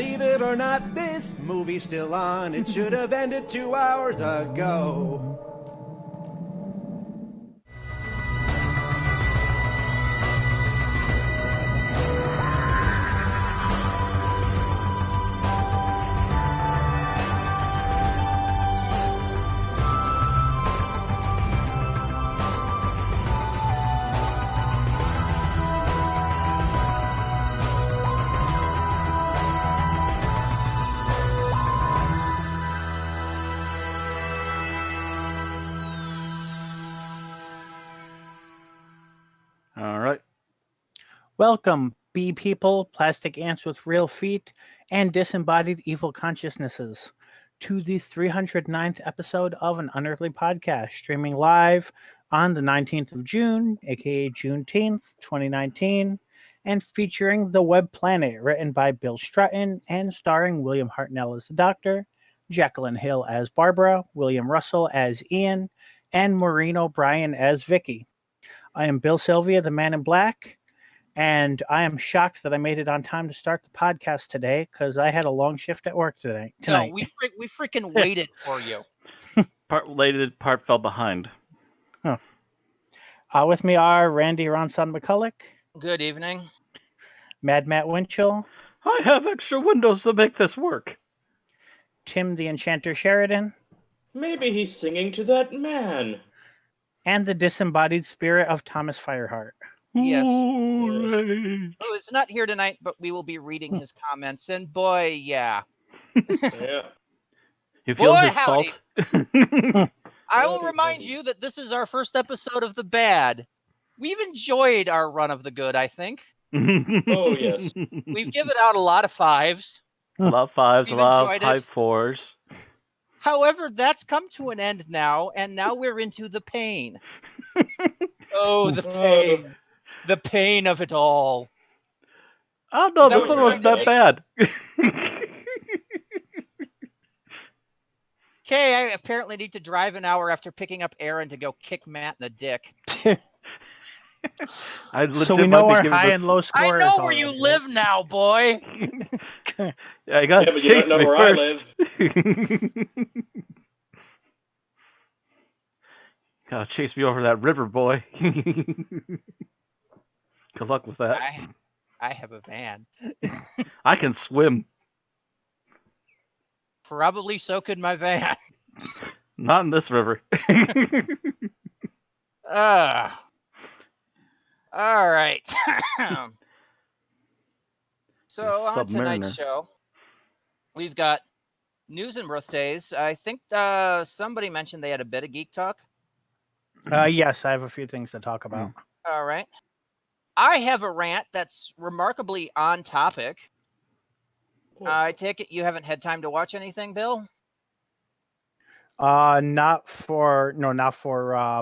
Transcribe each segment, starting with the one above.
Believe it or not, this movie's still on. It should have ended 2 hours ago. All right. Welcome, bee people, plastic ants with real feet, and disembodied evil consciousnesses, to the 309th episode of an Unearthly podcast, streaming live on the 19th of June, aka Juneteenth, 2019, and featuring The Web Planet, written by Bill Strutton and starring William Hartnell as the Doctor, Jacqueline Hill as Barbara, William Russell as Ian, and Maureen O'Brien as Vicky. I am Bill Sylvia, the Man in Black, and I am shocked that I made it on time to start the podcast today because I had a long shift at work tonight. No, we freaking waited for you. Part related, part fell behind. With me are Randy Ronson McCulloch, Good evening. Mad Matt Winchell, I have extra windows to make this work. Tim the Enchanter Sheridan, Maybe he's singing to that man. and the disembodied spirit of Thomas Fireheart. Yes. Hooray. Oh, it's not here tonight, but we will be reading his comments. And boy, yeah. Yeah. You feel Boy, his howdy. salt? I will remind you that this is our first episode of The Bad. We've enjoyed our run of the good, I think. Oh, yes. We've given out a lot of fives. A lot of fives, We've a lot of enjoyed high it. fours. However, that's come to an end now, and now we're into the pain. Oh, the pain. The pain of it all. Oh no, Is that this what one you're wasn't that bad. Okay, I apparently need to drive an hour after picking up Aaron to go kick Matt in the dick. I legit So we might know be our giving high this... and low I scores. know where you live now, boy. Yeah, you gotta Yeah, but you don't chase know me where I first. Gotta chase me over that river, boy. Good luck with that. I have a van. I can swim. Probably so could my van. Not in this river. All right. So You on tonight's submariner. show, we've got news and birthdays. I think somebody mentioned they had a bit of geek talk. Yes, I have a few things to talk about. All right. I have a rant that's remarkably on topic. I take it you haven't had time to watch anything, Bill? Not for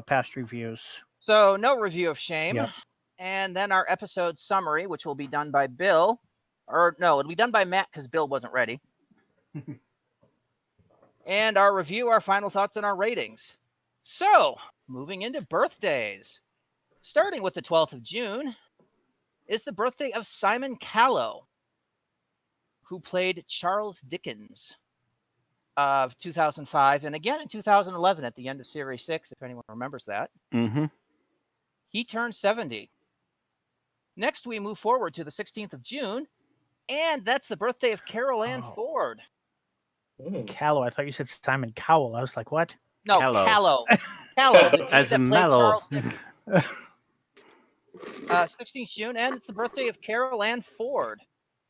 past reviews. So no review of Shame. Yep. And then our episode summary, which will be done by Bill. Or no, it'll be done by Matt because Bill wasn't ready. And our review, our final thoughts, and our ratings. So, moving into birthdays. Starting with the 12th of June is the birthday of Simon Callow, who played Charles Dickens of 2005, and again in 2011 at the end of Series 6, if anyone remembers that. Mm-hmm. He turned 70. Next, we move forward to the 16th of June, and that's the birthday of Carol Ann Ford. Callow. I thought you said Simon Cowell. I was like, what? No, Callow. Callow. Callow, the dude As that in played mellow. Charles Dickens. 16th June, and it's the birthday of Carol Ann Ford,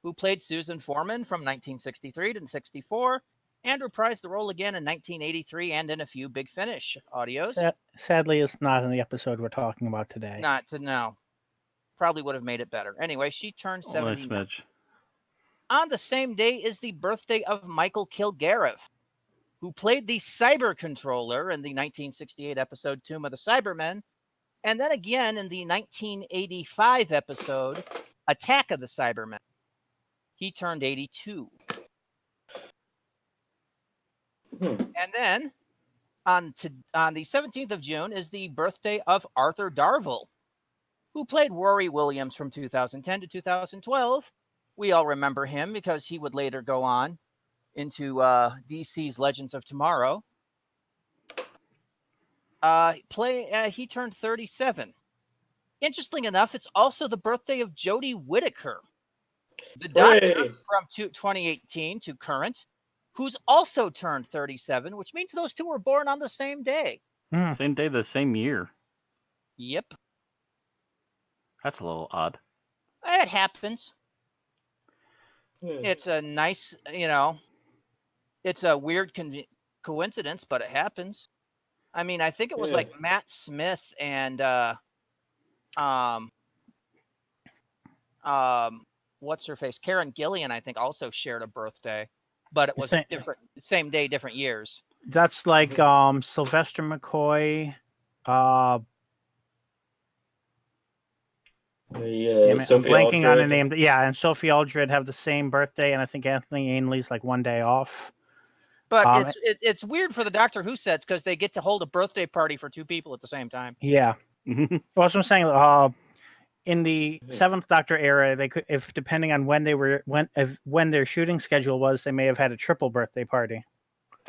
who played Susan Foreman from 1963 to 64, and reprised the role again in 1983 and in a few Big Finish audios. Sadly, it's not in the episode we're talking about today. Not to know. Probably would have made it better. Anyway, she turned 70. Smidge. On the same day is the birthday of Michael Kilgariff, who played the Cyber Controller in the 1968 episode Tomb of the Cybermen, and then again in the 1985 episode Attack of the Cybermen. He turned 82. And then on the 17th of June is the birthday of Arthur Darvill, who played Rory Williams from 2010 to 2012 We all remember him because he would later go on into DC's Legends of Tomorrow. He turned 37. Interesting enough, it's also the birthday of Jodie Whittaker, the Doctor Hooray. from 2018 to current, who's also turned 37, which means those two were born on the same day. Hmm. Same day, the same year. Yep, That's a little odd. it happens. Hmm. It's a nice, it's a weird coincidence, but it happens. I mean, I think it was Yeah. like Matt Smith and what's her face? Karen Gillian, I think, also shared a birthday, but it was different, same day, different years. That's like Sylvester McCoy. Damn it, I'm Sophie blanking on a Aldred. name. Yeah, and Sophie Aldred have the same birthday, and I think Anthony Ainley's like one day off. But it's weird for the Doctor Who sets because they get to hold a birthday party for two people at the same time. Yeah. Well, that's what I'm saying. In the Seventh Doctor era, they could, if depending on when their shooting schedule was, they may have had a triple birthday party.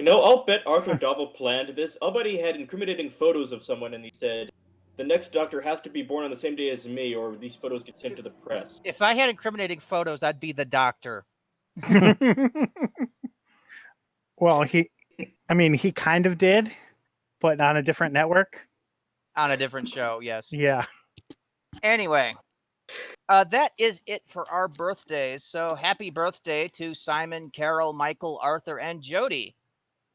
I'll bet Arthur Dovell planned this. I'll bet he had incriminating photos of someone and he said, the next Doctor has to be born on the same day as me or these photos get sent to the press. If I had incriminating photos, I'd be the Doctor. Well, he kind of did, but on a different network. On a different show, yes. Yeah. Anyway, that is it for our birthdays. So happy birthday to Simon, Carol, Michael, Arthur, and Jodie.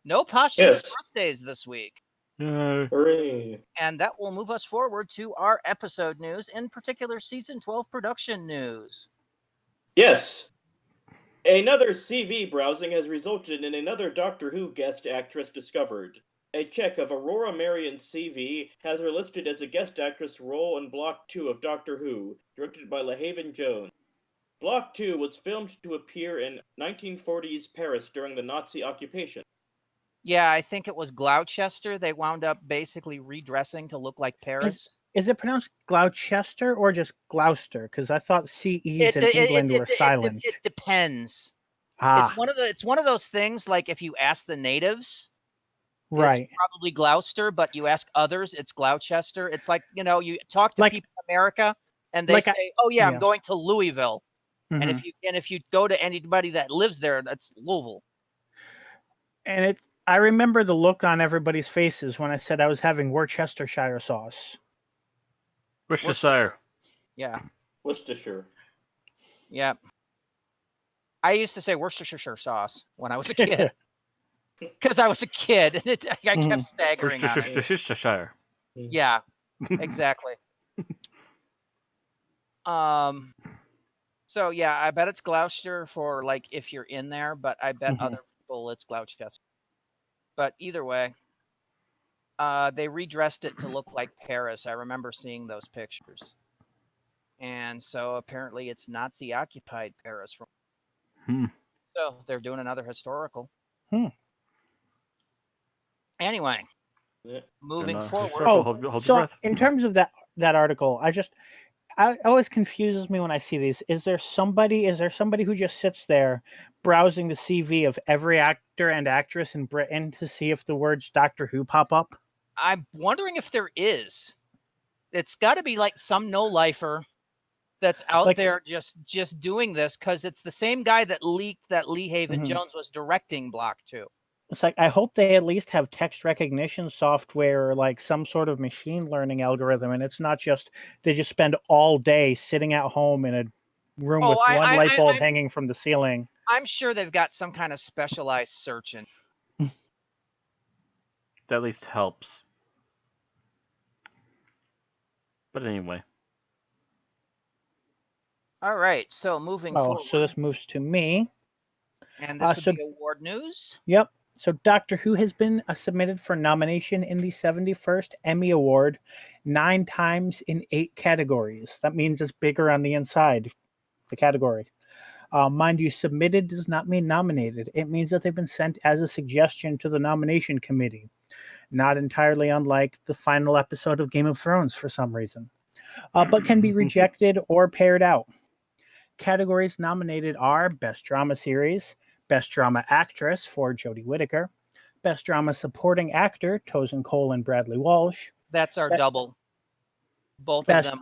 No posthumous birthdays this week. Hooray. And that will move us forward to our episode news, in particular season 12 production news. Yes. Another CV browsing has resulted in another Doctor Who guest actress discovered. A check of Aurora Marion's CV has her listed as a guest actress role in Block 2 of Doctor Who, directed by LaHaven Jones. Block 2 was filmed to appear in 1940s Paris during the Nazi occupation. Yeah, I think it was Gloucester. They wound up basically redressing to look like Paris. Is it pronounced Gloucester or just Gloucester? Because I thought CEs in England were silent. It depends. Ah, It's one of those things like if you ask the natives, right. it's probably Gloucester, but you ask others, it's Gloucester. It's like, you talk to people in America and they say, "Oh yeah, I'm going to Louisville." Mm-hmm. And if you go to anybody that lives there, that's Louisville. And I remember the look on everybody's faces when I said I was having Worcestershire sauce. Worcestershire. Yeah. Worcestershire. Yeah. I used to say Worcestershire sauce when I was a kid. Because I was a kid and I kept staggering on it. Worcestershire. Yeah, exactly. So yeah, I bet it's Gloucester for like if you're in there, but I bet other people it's Gloucester. But either way, they redressed it to look like Paris. I remember seeing those pictures. And so apparently it's Nazi-occupied Paris. So they're doing another historical. Anyway, moving forward. So in terms of that article, it always confuses me when I see these. Is there somebody who just sits there browsing the CV of every actor and actress in Britain to see if the words Doctor Who pop up? I'm wondering if there is. It's got to be like some no-lifer that's out there just doing this, because it's the same guy that leaked that LaHaven Jones was directing Block 2. It's like, I hope they at least have text recognition software or like some sort of machine learning algorithm, and it's not just they just spend all day sitting at home in a room with one light bulb hanging from the ceiling. I'm sure they've got some kind of specialized searching. That at least helps. But anyway. All right, so moving forward. So this moves to me. And this would be award news. Yep. So Doctor Who has been submitted for nomination in the 71st Emmy Award 9 times in 8 categories. That means it's bigger on the inside, the category. Mind you, submitted does not mean nominated. It means that they've been sent as a suggestion to the nomination committee. Not entirely unlike the final episode of Game of Thrones for some reason. But can be rejected or paired out. Categories nominated are Best Drama Series, Best Drama Actress for Jodie Whittaker, Best Drama Supporting Actor, Tosin Cole and Bradley Walsh. That's our Be- double. Both Best- of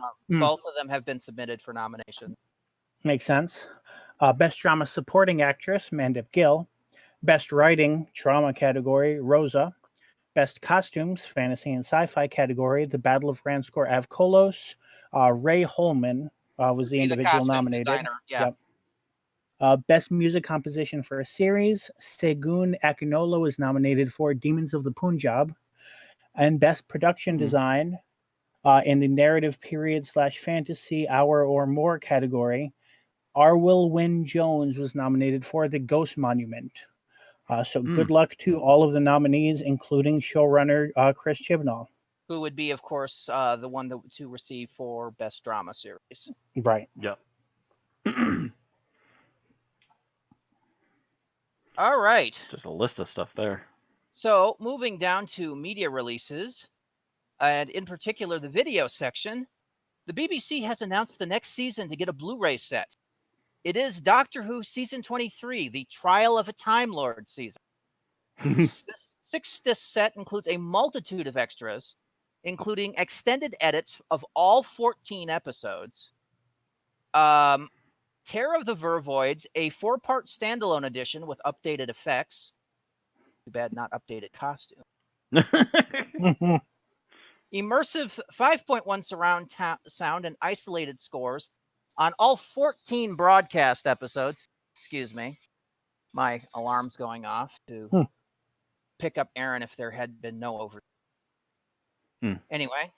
them have been submitted for nomination. Makes sense. Best Drama Supporting Actress, Mandip Gill. Best Writing, Drama category, Rosa. Best Costumes, Fantasy and Sci-Fi category, The Battle of Ranskor Avkolos. Ray Holman was the individual costume nominated. designer, yeah. Yep. Best Music Composition for a Series, Segun Akinolo is nominated for Demons of the Punjab. And Best Production Design in the Narrative Period / Fantasy Hour or More category, Arwil Wynne Jones was nominated for The Ghost Monument. So good luck to all of the nominees, including showrunner Chris Chibnall. Who would be, of course, the one to receive for Best Drama Series. Right. Yep. All right. Just a list of stuff there. So moving down to media releases, and in particular the video section, the BBC has announced the next season to get a Blu-ray set. It is Doctor Who Season 23, the Trial of a Time Lord season. This 6-disc set includes a multitude of extras, including extended edits of all 14 episodes, Terror of the Vervoids, a 4-part standalone edition with updated effects. Too bad not updated costume. Immersive 5.1 surround sound and isolated scores on all 14 broadcast episodes. Excuse me. My alarm's going off to pick up Aaron if there had been no over. Anyway,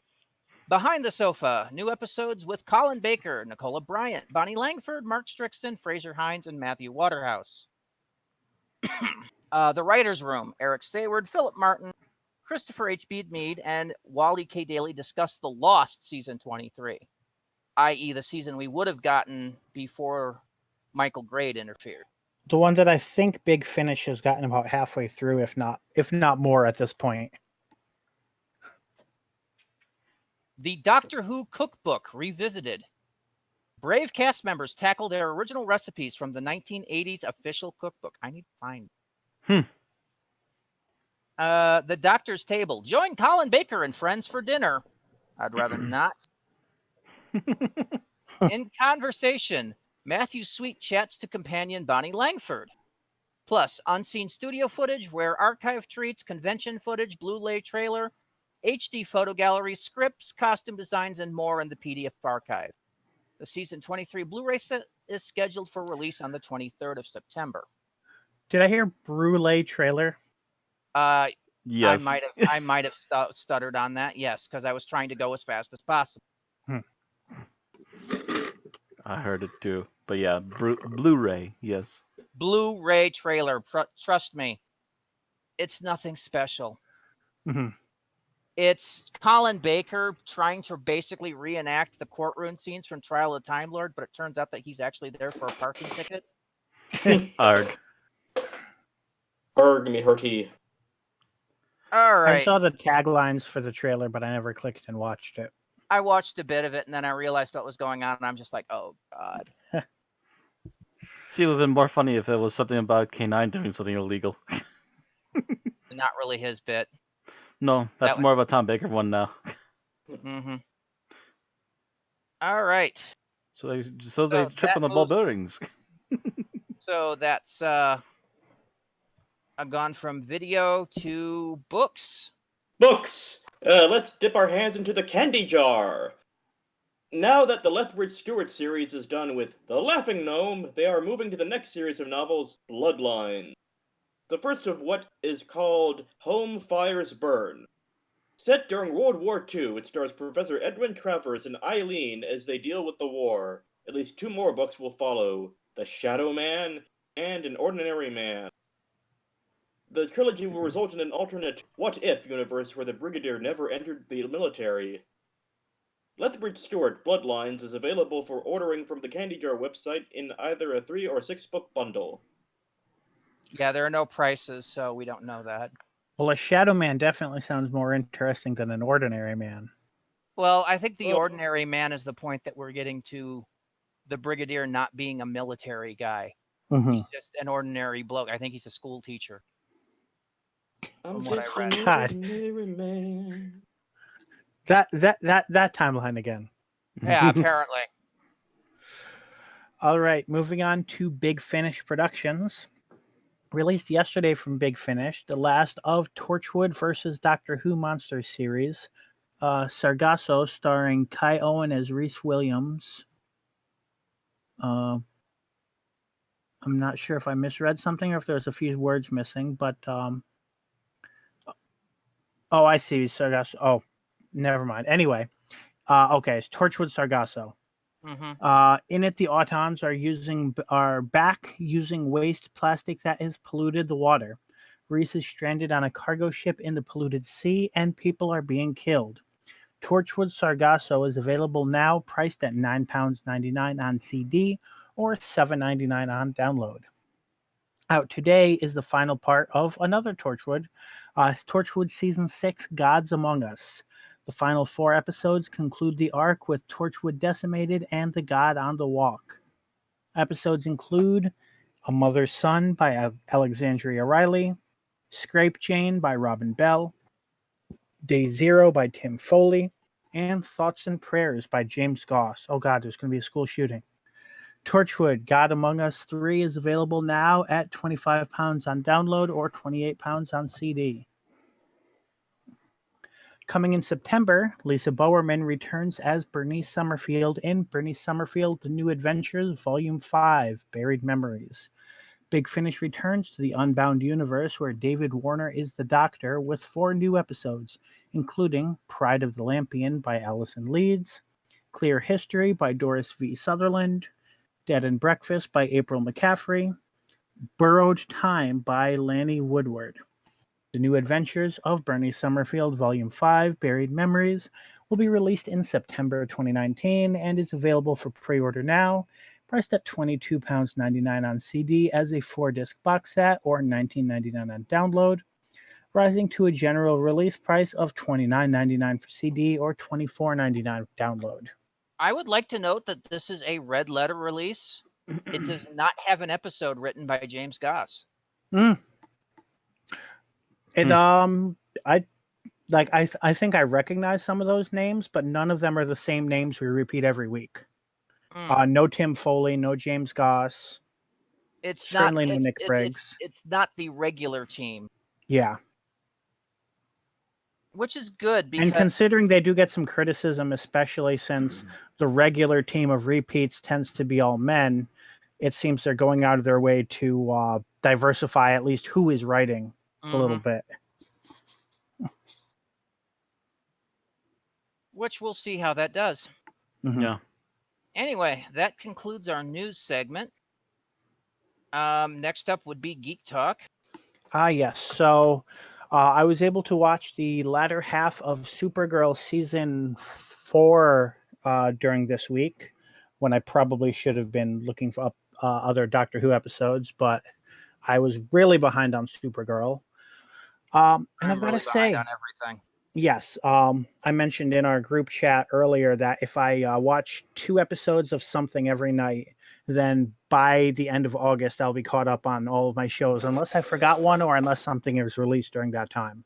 Behind the Sofa, new episodes with Colin Baker, Nicola Bryant, Bonnie Langford, Mark Strickson, Fraser Hines, and Matthew Waterhouse. The Writer's Room, Eric Sayward, Philip Martin, Christopher H. Mead, and Wally K. Daly discuss The Lost Season 23, i.e. the season we would have gotten before Michael Grade interfered. The one that I think Big Finish has gotten about halfway through, if not more at this point. The Doctor Who Cookbook Revisited. Brave cast members tackle their original recipes from the 1980s official cookbook. I need to find it. The Doctor's Table. Join Colin Baker and friends for dinner. I'd rather not. In Conversation, Matthew Sweet chats to companion Bonnie Langford. Plus, unseen studio footage, rare archive treats, convention footage, Blu-ray trailer, HD photo gallery, scripts, costume designs, and more in the PDF archive. The Season 23 Blu-ray set is scheduled for release on the 23rd of September. Did I hear Brule trailer? Yes. I might have stuttered on that. Yes, because I was trying to go as fast as possible. I heard it too. But yeah, Blu-ray, yes. Blu-ray trailer. Trust me, it's nothing special. It's Colin Baker trying to basically reenact the courtroom scenes from Trial of the Time Lord, but it turns out that he's actually there for a parking ticket. Arg. Arg me hurty. All right. I saw the taglines for the trailer, but I never clicked and watched it. I watched a bit of it, and then I realized what was going on, and I'm just like, oh, God. See, it would have been more funny if it was something about K9 doing something illegal. Not really his bit. No, that's more of a Tom Baker one now. All right. So they trip on the ball bearings. So that's I've gone from video to books. Books! Let's dip our hands into the candy jar. Now that the Lethbridge Stewart series is done with The Laughing Gnome, they are moving to the next series of novels, Bloodline. The first of what is called Home Fires Burn. Set during World War II, it stars Professor Edwin Travers and Eileen as they deal with the war. At least 2 more books will follow, The Shadow Man and An Ordinary Man. The trilogy will result in an alternate what-if universe where the Brigadier never entered the military. Lethbridge Stewart Bloodlines is available for ordering from the Candy Jar website in either a 3 or 6 book bundle. Yeah, there are no prices, so we don't know that. Well, a Shadow Man definitely sounds more interesting than an Ordinary Man. Well, I think the Ordinary Man is the point that we're getting to the Brigadier not being a military guy. Mhm. He's just an ordinary bloke. I think he's a school teacher. I'm From what I just read. an God. ordinary man. That timeline again. Yeah, apparently. All right, moving on to Big Finish Productions. Released yesterday from Big Finish, the last of Torchwood versus Doctor Who Monsters series. Sargasso, starring Kai Owen as Reese Williams. I'm not sure if I misread something or if there's a few words missing, but oh, I see Sargasso. Oh, never mind. Anyway, okay, it's Torchwood Sargasso. Mm-hmm. In it, the Autons are back using waste plastic that has polluted the water. Reese is stranded on a cargo ship in the polluted sea, and people are being killed. Torchwood Sargasso is available now, priced at £9.99 on CD or $7.99 on download. Out today is the final part of another Torchwood, Torchwood Season 6, Gods Among Us. The final 4 episodes conclude the arc with Torchwood decimated and the God on the Walk. Episodes include A Mother's Son by Alexandria Riley, Scrape Jane by Robin Bell, Day Zero by Tim Foley, and Thoughts and Prayers by James Goss. Oh God, there's going to be a school shooting. Torchwood, God Among Us 3 is available now at £25 on download or £28 on CD. Coming in September, Lisa Bowerman returns as Bernice Summerfield in Bernice Summerfield, The New Adventures, Volume 5, Buried Memories. Big Finish returns to the Unbound universe where David Warner is the Doctor with 4 new episodes, including Pride of the Lampion by Allison Leeds, Clear History by Doris V. Sutherland, Dead and Breakfast by April McCaffrey, Burrowed Time by Lanny Woodward. The New Adventures of Bernice Summerfield, Volume 5, Buried Memories, will be released in September 2019 and is available for pre-order now, priced at £22.99 on CD as a 4-disc box set or $19.99 on download, rising to a general release price of $29.99 for CD or $24.99 download. I would like to note that this is a red letter release. It does not have an episode written by James Goss. It I think I recognize some of those names, but none of them are the same names we repeat every week. No Tim Foley, no James Goss. It's Certainly not no Nick Briggs. It's not the regular team, Yeah. which is good because And considering they do get some criticism, especially since the regular team of repeats tends to be all men, it seems they're going out of their way to diversify at least who is writing a little bit. Which we'll see how that does. Yeah. Anyway, that concludes our news segment. Next up would be Geek Talk. Yes. So I was able to watch the latter half of Supergirl season 4 during this week, when I probably should have been looking for other Doctor Who episodes, but I was really behind on Supergirl. And I've got to say, on everything. Yes. I mentioned in our group chat earlier that if I watch 2 episodes of something every night, then by the end of August, I'll be caught up on all of my shows, unless I forgot one or unless something was released during that time.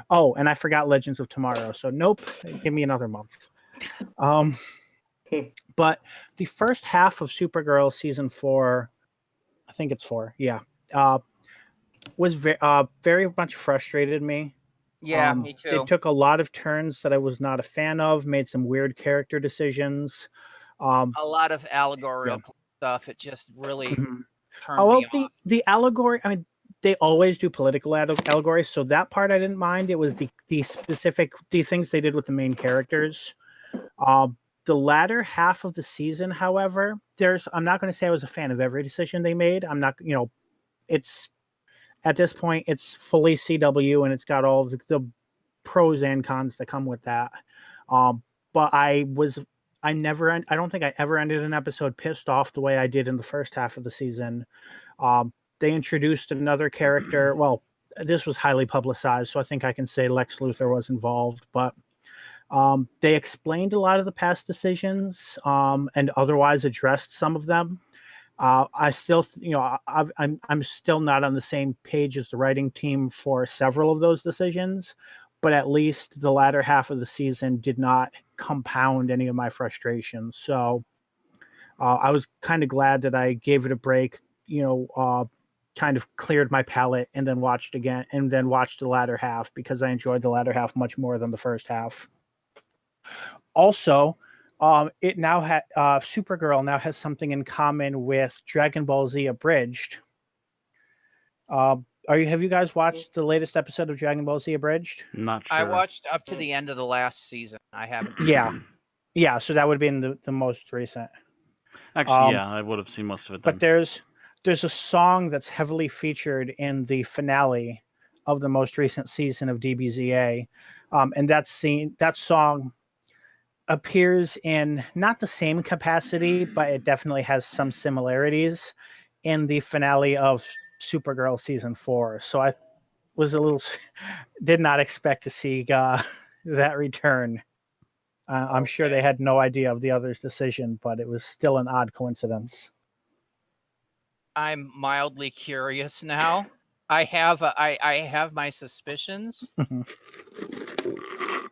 Oh, and I forgot Legends of Tomorrow. So nope, give me another month. But the first half of Supergirl season 4, I think it's 4, yeah, was very much frustrated me. Yeah, me too. They took a lot of turns that I was not a fan of, made some weird character decisions. A lot of allegorical stuff. It just really turned me off. The allegory, I mean, they always do political allegory, so that part I didn't mind. It was the specific things they did with the main characters. The latter half of the season, however, I'm not going to say I was a fan of every decision they made. I'm not, it's at this point, it's fully CW, and it's got all of the pros and cons that come with that. But I don't think I ever ended an episode pissed off the way I did in the first half of the season. They introduced another character. Well, this was highly publicized, so I think I can say Lex Luthor was involved, but They explained a lot of the past decisions and otherwise addressed some of them. I still, I'm still not on the same page as the writing team for several of those decisions, but at least the latter half of the season did not compound any of my frustrations. So I was kind of glad that I gave it a break, kind of cleared my palate and then watched again and then watched the latter half because I enjoyed the latter half much more than the first half. Also, it now Supergirl now has something in common with Dragon Ball Z Abridged. Have you guys watched the latest episode of Dragon Ball Z Abridged? Not sure. I watched up to the end of the last season. I haven't. Yeah. So that would have been the most recent. Actually, yeah, I would have seen most of it then. But there's a song that's heavily featured in the finale of the most recent season of DBZA, and that song appears in not the same capacity, but it definitely has some similarities in the finale of Supergirl season 4. So I was did not expect to see that return. I'm sure they had no idea of the other's decision, but it was still an odd coincidence. I'm mildly curious now. I have my suspicions.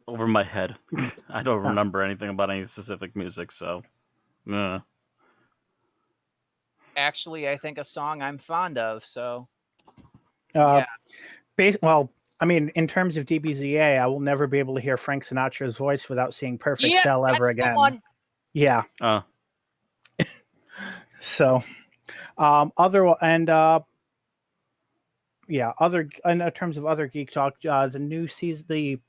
Over my head. I don't remember anything about any specific music, so. Actually, I think a song I'm fond of, so. Yeah. Well, I mean, in terms of DBZA, I will never be able to hear Frank Sinatra's voice without seeing Perfect Cell ever again. Yeah. So, in terms of other geek talk, the new season, the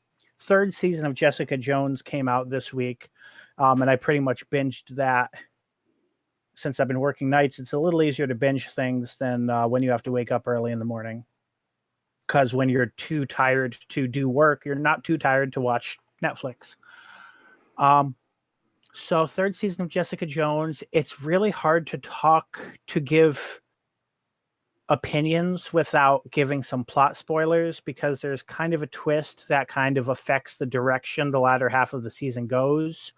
third season of Jessica Jones came out this week, and I pretty much binged that. Since I've been working nights, it's a little easier to binge things than when you have to wake up early in the morning. Because when you're too tired to do work, you're not too tired to watch Netflix. So third season of Jessica Jones, it's really hard to give opinions without giving some plot spoilers because there's kind of a twist that kind of affects the direction the latter half of the season goes.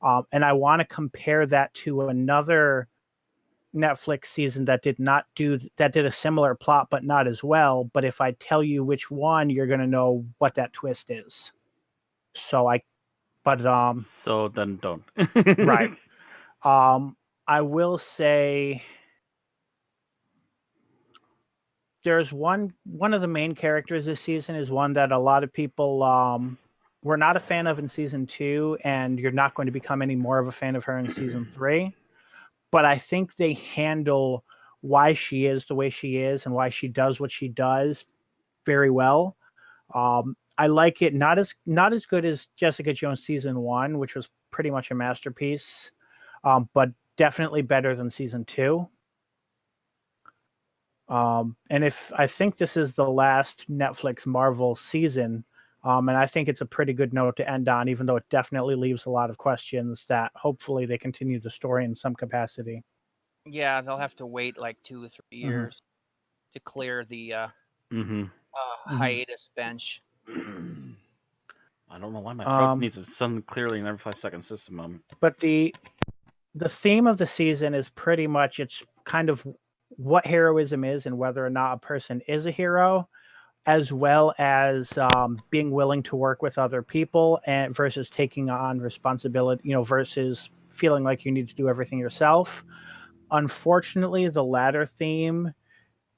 And I want to compare that to another Netflix season that did a similar plot, but not as well. But if I tell you which one, you're going to know what that twist is. So then don't. Right. I will say there's one of the main characters this season is one that a lot of people were not a fan of in season 2, and you're not going to become any more of a fan of her in season 3. But I think they handle why she is the way she is and why she does what she does very well. I like it not as good as Jessica Jones season 1, which was pretty much a masterpiece, but definitely better than season 2. And I think this is the last Netflix Marvel season, and I think it's a pretty good note to end on, even though it definitely leaves a lot of questions that hopefully they continue the story in some capacity. Yeah, they'll have to wait like 2 or 3 years to clear the hiatus bench. I don't know why my throat needs a sudden clearly in every 5 seconds just a moment. But the theme of the season is pretty much it's kind of what heroism is and whether or not a person is a hero, as well as being willing to work with other people and versus taking on responsibility, versus feeling like you need to do everything yourself. Unfortunately, the latter theme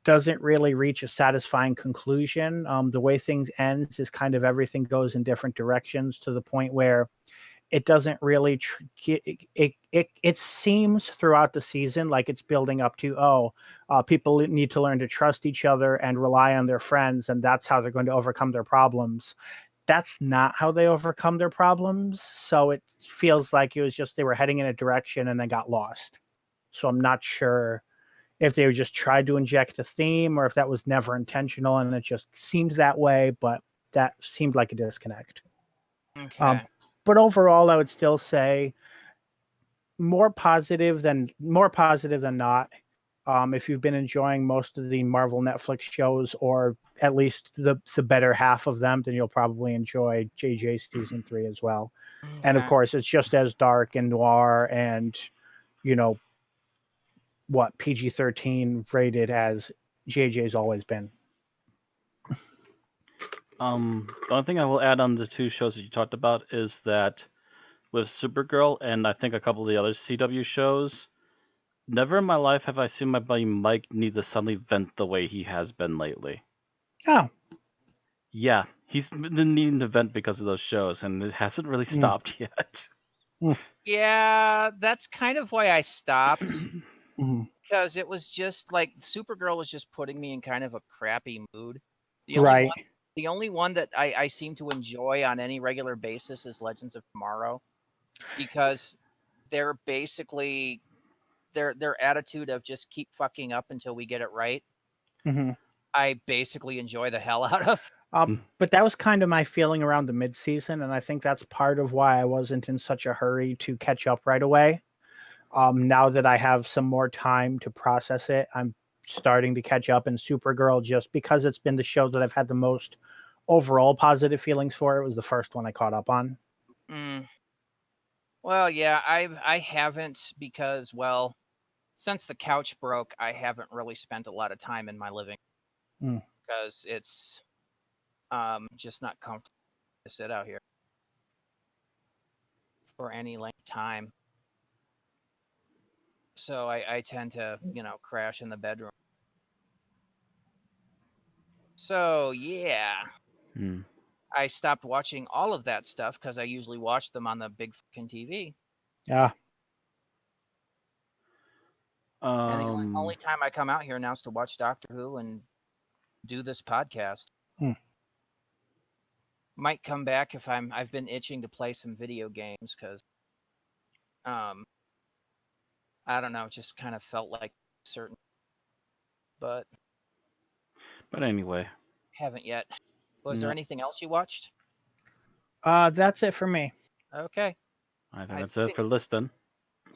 doesn't really reach a satisfying conclusion. The way things ends is kind of everything goes in different directions to the point where it doesn't really it seems throughout the season like it's building up to people need to learn to trust each other and rely on their friends, and that's how they're going to overcome their problems. That's not how they overcome their problems. So it feels like it was just they were heading in a direction and then got lost. So I'm not sure if they just tried to inject a theme or if that was never intentional and it just seemed that way, but that seemed like a disconnect. Okay. But overall, I would still say more positive than not. If you've been enjoying most of the Marvel Netflix shows, or at least the better half of them, then you'll probably enjoy JJ season 3 as well. And of Okay. course, it's just as dark and noir and, you know, what PG-13 rated as JJ's always been. The only thing I will add on the two shows that you talked about is that with Supergirl and I think a couple of the other CW shows, never in my life have I seen my buddy Mike need to suddenly vent the way he has been lately. Oh, Yeah, he's been needing to vent because of those shows, and it hasn't really stopped yet. Yeah, that's kind of why I stopped. Mhm. Because it was just like Supergirl was just putting me in kind of a crappy mood. Right. The only one that I seem to enjoy on any regular basis is Legends of Tomorrow, because they're basically their attitude of just keep fucking up until we get it right. Mhm. I basically enjoy the hell out of. But that was kind of my feeling around the mid-season, and I think that's part of why I wasn't in such a hurry to catch up right away. Now that I have some more time to process it, I'm starting to catch up in Supergirl, just because it's been the show that I've had the most overall positive feelings for. It was the first one I caught up on. Well, yeah, I haven't, because, well, since the couch broke, I haven't really spent a lot of time in my living Mm. because it's just not comfortable to sit out here for any length of time. So I tend to, crash in the bedroom. So yeah, I stopped watching all of that stuff because I usually watch them on the big fucking TV. Yeah. And the only time I come out here now is to watch Doctor Who and do this podcast. Might come back if I've been itching to play some video games, because I don't know, it just kind of felt like certain, but anyway, haven't yet. Was there anything else you watched? That's it for me. Okay. I think that's it for listing.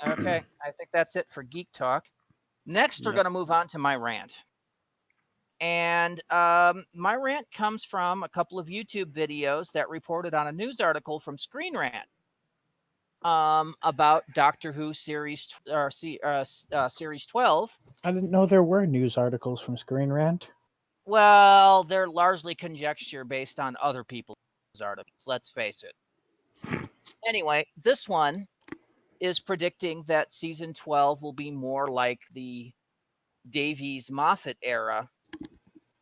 Okay, I think that's it for Geek Talk. Next, we're going to move on to my rant. And my rant comes from a couple of YouTube videos that reported on a news article from Screen Rant about Doctor Who series 12. I didn't know there were news articles from Screen Rant. Well, they're largely conjecture based on other people's articles, let's face it. Anyway, this one is predicting that season 12 will be more like the Davies Moffat era.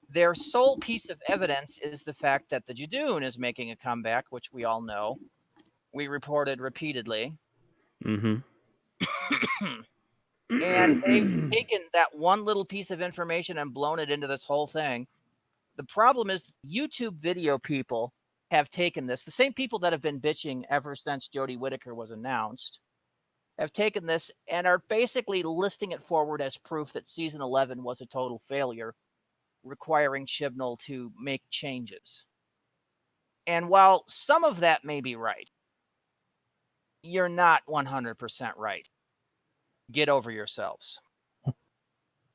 Their sole piece of evidence is the fact that the Jadoon is making a comeback, which we all know. We reported repeatedly. Mm-hmm. And they've taken that one little piece of information and blown it into this whole thing. The problem is YouTube video people have taken this. The same people that have been bitching ever since Jodie Whittaker was announced have taken this and are basically listing it forward as proof that season 11 was a total failure, requiring Chibnall to make changes. And while some of that may be right, you're not 100% right. Get over yourselves.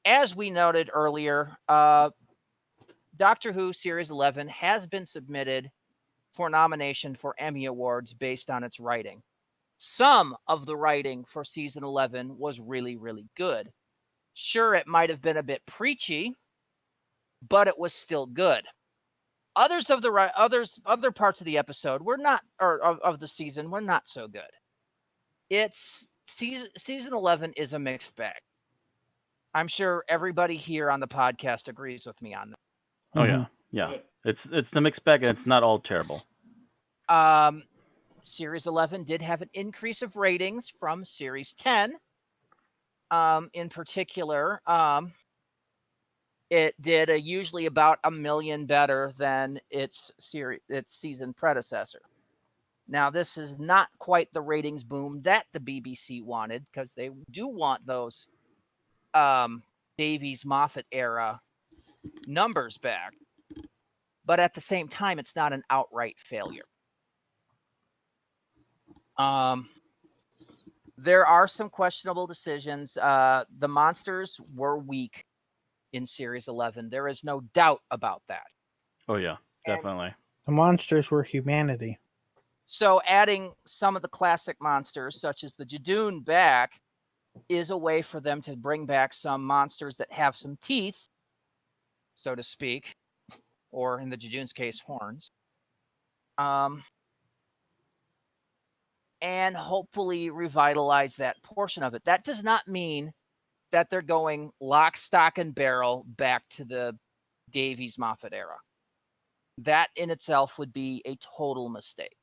As we noted earlier, Doctor Who Series 11 has been submitted for nomination for Emmy Awards based on its writing. Some of the writing for season 11 was really, really good. Sure, it might have been a bit preachy, but it was still good. Other parts of the episode were not, or of the season were not so good. It's season 11 is a mixed bag. I'm sure everybody here on the podcast agrees with me on that. Oh yeah. It's the mixed bag, and it's not all terrible. Series 11 did have an increase of ratings from Series 10. In particular, it did usually about 1 million better than its season predecessor. Now, this is not quite the ratings boom that the BBC wanted, because they do want those Davies Moffat era numbers back. But at the same time, it's not an outright failure. There are some questionable decisions. The monsters were weak in Series 11. There is no doubt about that. Oh yeah, And definitely. The monsters were humanity. so adding some of the classic monsters, such as the Jadoon, back is a way for them to bring back some monsters that have some teeth, so to speak, or in the Jadoon's case, horns. And hopefully revitalize that portion of it. That does not mean that they're going lock, stock, and barrel back to the Davies Moffat era. That in itself would be a total mistake.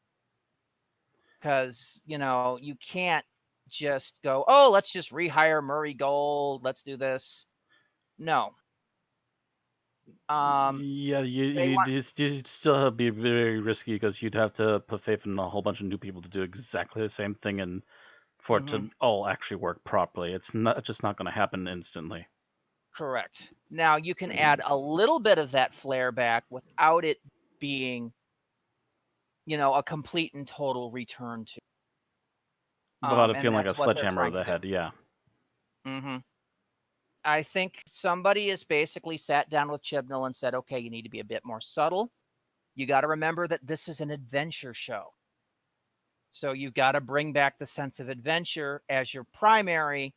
Because, you can't just go, oh, let's just rehire Murray Gold. Let's do this. No. Yeah, you'd still be very risky because you'd have to put faith in a whole bunch of new people to do exactly the same thing, and for it to all actually work properly, it's just not going to happen instantly. Correct. Now you can add a little bit of that flair back without it being, a complete and total return to. Without it And feeling like a that's what they're sledgehammer trying to the to head, yeah. do. I think somebody has basically sat down with Chibnall and said, okay, you need to be a bit more subtle. You got to remember that this is an adventure show. So you've got to bring back the sense of adventure as your primary,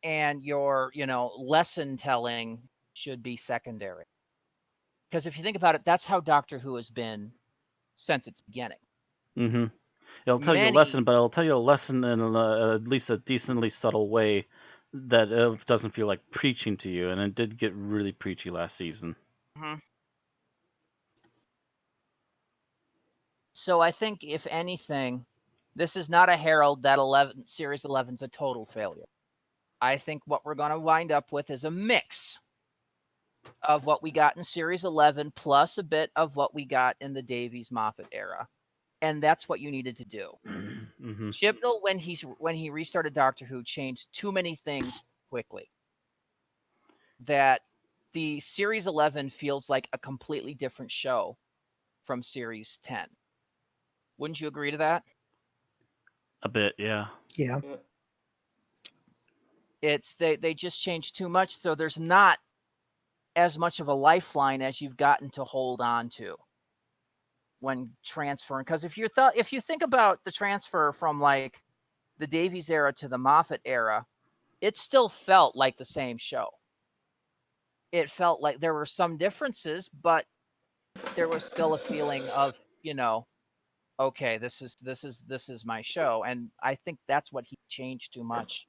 and your, lesson telling should be secondary. Because if you think about it, that's how Doctor Who has been since its beginning. Mm-hmm. It'll tell you a Many, lesson, but it'll tell you a lesson in at least a decently subtle way that it doesn't feel like preaching to you, and it did get really preachy last season. So I think, if anything, this is not a herald that Series 11's a total failure. I think what we're going to wind up with is a mix of what we got in Series 11 plus a bit of what we got in the Davies Moffat era. And that's what you needed to do. Mm-hmm. Chibnall, when he restarted Doctor Who, changed too many things quickly. That the Series 11 feels like a completely different show from Series 10. Wouldn't you agree to that? A bit, yeah. Yeah. It's they just changed too much, so there's not as much of a lifeline as you've gotten to hold on to when transferring. Because if you think about the transfer from like the Davies era to the Moffat era, it still felt like the same show. It felt like there were some differences, but there was still a feeling of, okay, this is my show. And I think that's what he changed too much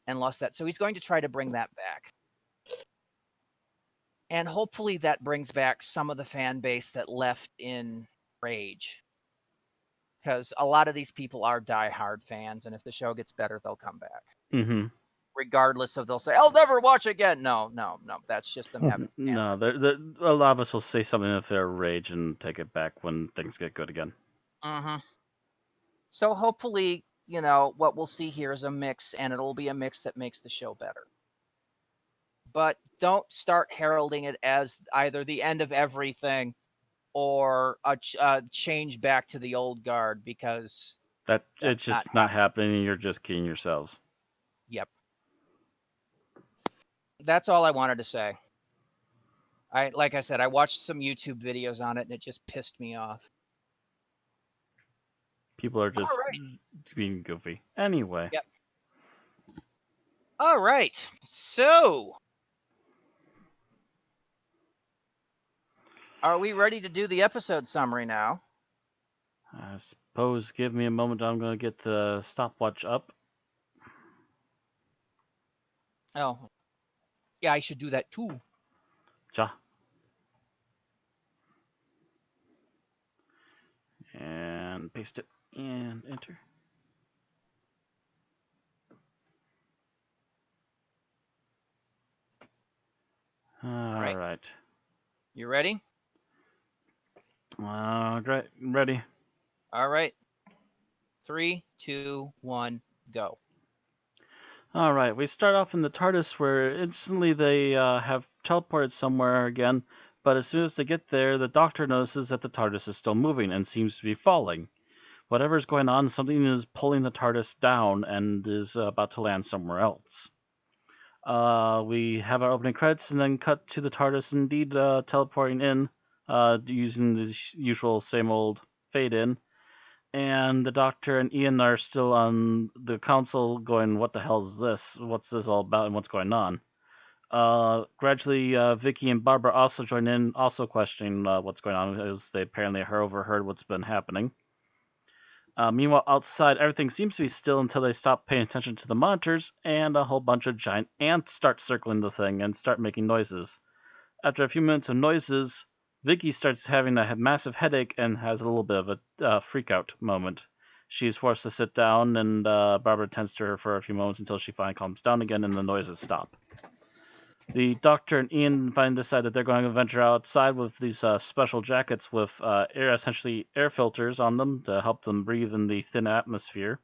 and lost that. So he's going to try to bring that back. And hopefully that brings back some of the fan base that left in Rage. Because a lot of these people are diehard fans, and if the show gets better, they'll come back. Mm-hmm. Regardless of, they'll say, I'll never watch again. No. That's just them having No, a lot of us will say something if they're rage and take it back when things get good again. So hopefully, what we'll see here is a mix, and it'll be a mix that makes the show better. But don't start heralding it as either the end of everything or a change back to the old guard, because it's just not happening. You're just kidding yourselves. Yep. That's all I wanted to say. Like I said, I watched some YouTube videos on it, and it just pissed me off. People are just being goofy. Anyway. Yep. All right. So, are we ready to do the episode summary now? I suppose give me a moment. I'm going to get the stopwatch up. Oh. Yeah, I should do that too. Ja. And paste it and enter. All right. You ready? Great. Ready. All right. 3, 2, 1, go. All right. We start off in the TARDIS, where instantly they have teleported somewhere again. But as soon as they get there, the Doctor notices that the TARDIS is still moving and seems to be falling. Whatever's going on, something is pulling the TARDIS down and is about to land somewhere else. We have our opening credits and then cut to the TARDIS indeed teleporting in using the usual same old fade in. And the Doctor and Ian are still on the console going, what the hell is this? What's this all about and what's going on? Gradually, Vicky and Barbara also join in, also questioning what's going on, as they apparently overheard what's been happening. Meanwhile, outside, everything seems to be still until they stop paying attention to the monitors, and a whole bunch of giant ants start circling the thing and start making noises. After a few minutes of noises, Vicky starts having a massive headache and has a little bit of a freak-out moment. She's forced to sit down, and Barbara tends to her for a few moments until she finally calms down again and the noises stop. The Doctor and Ian finally decide that they're going to venture outside with these special jackets with essentially air filters on them to help them breathe in the thin atmosphere.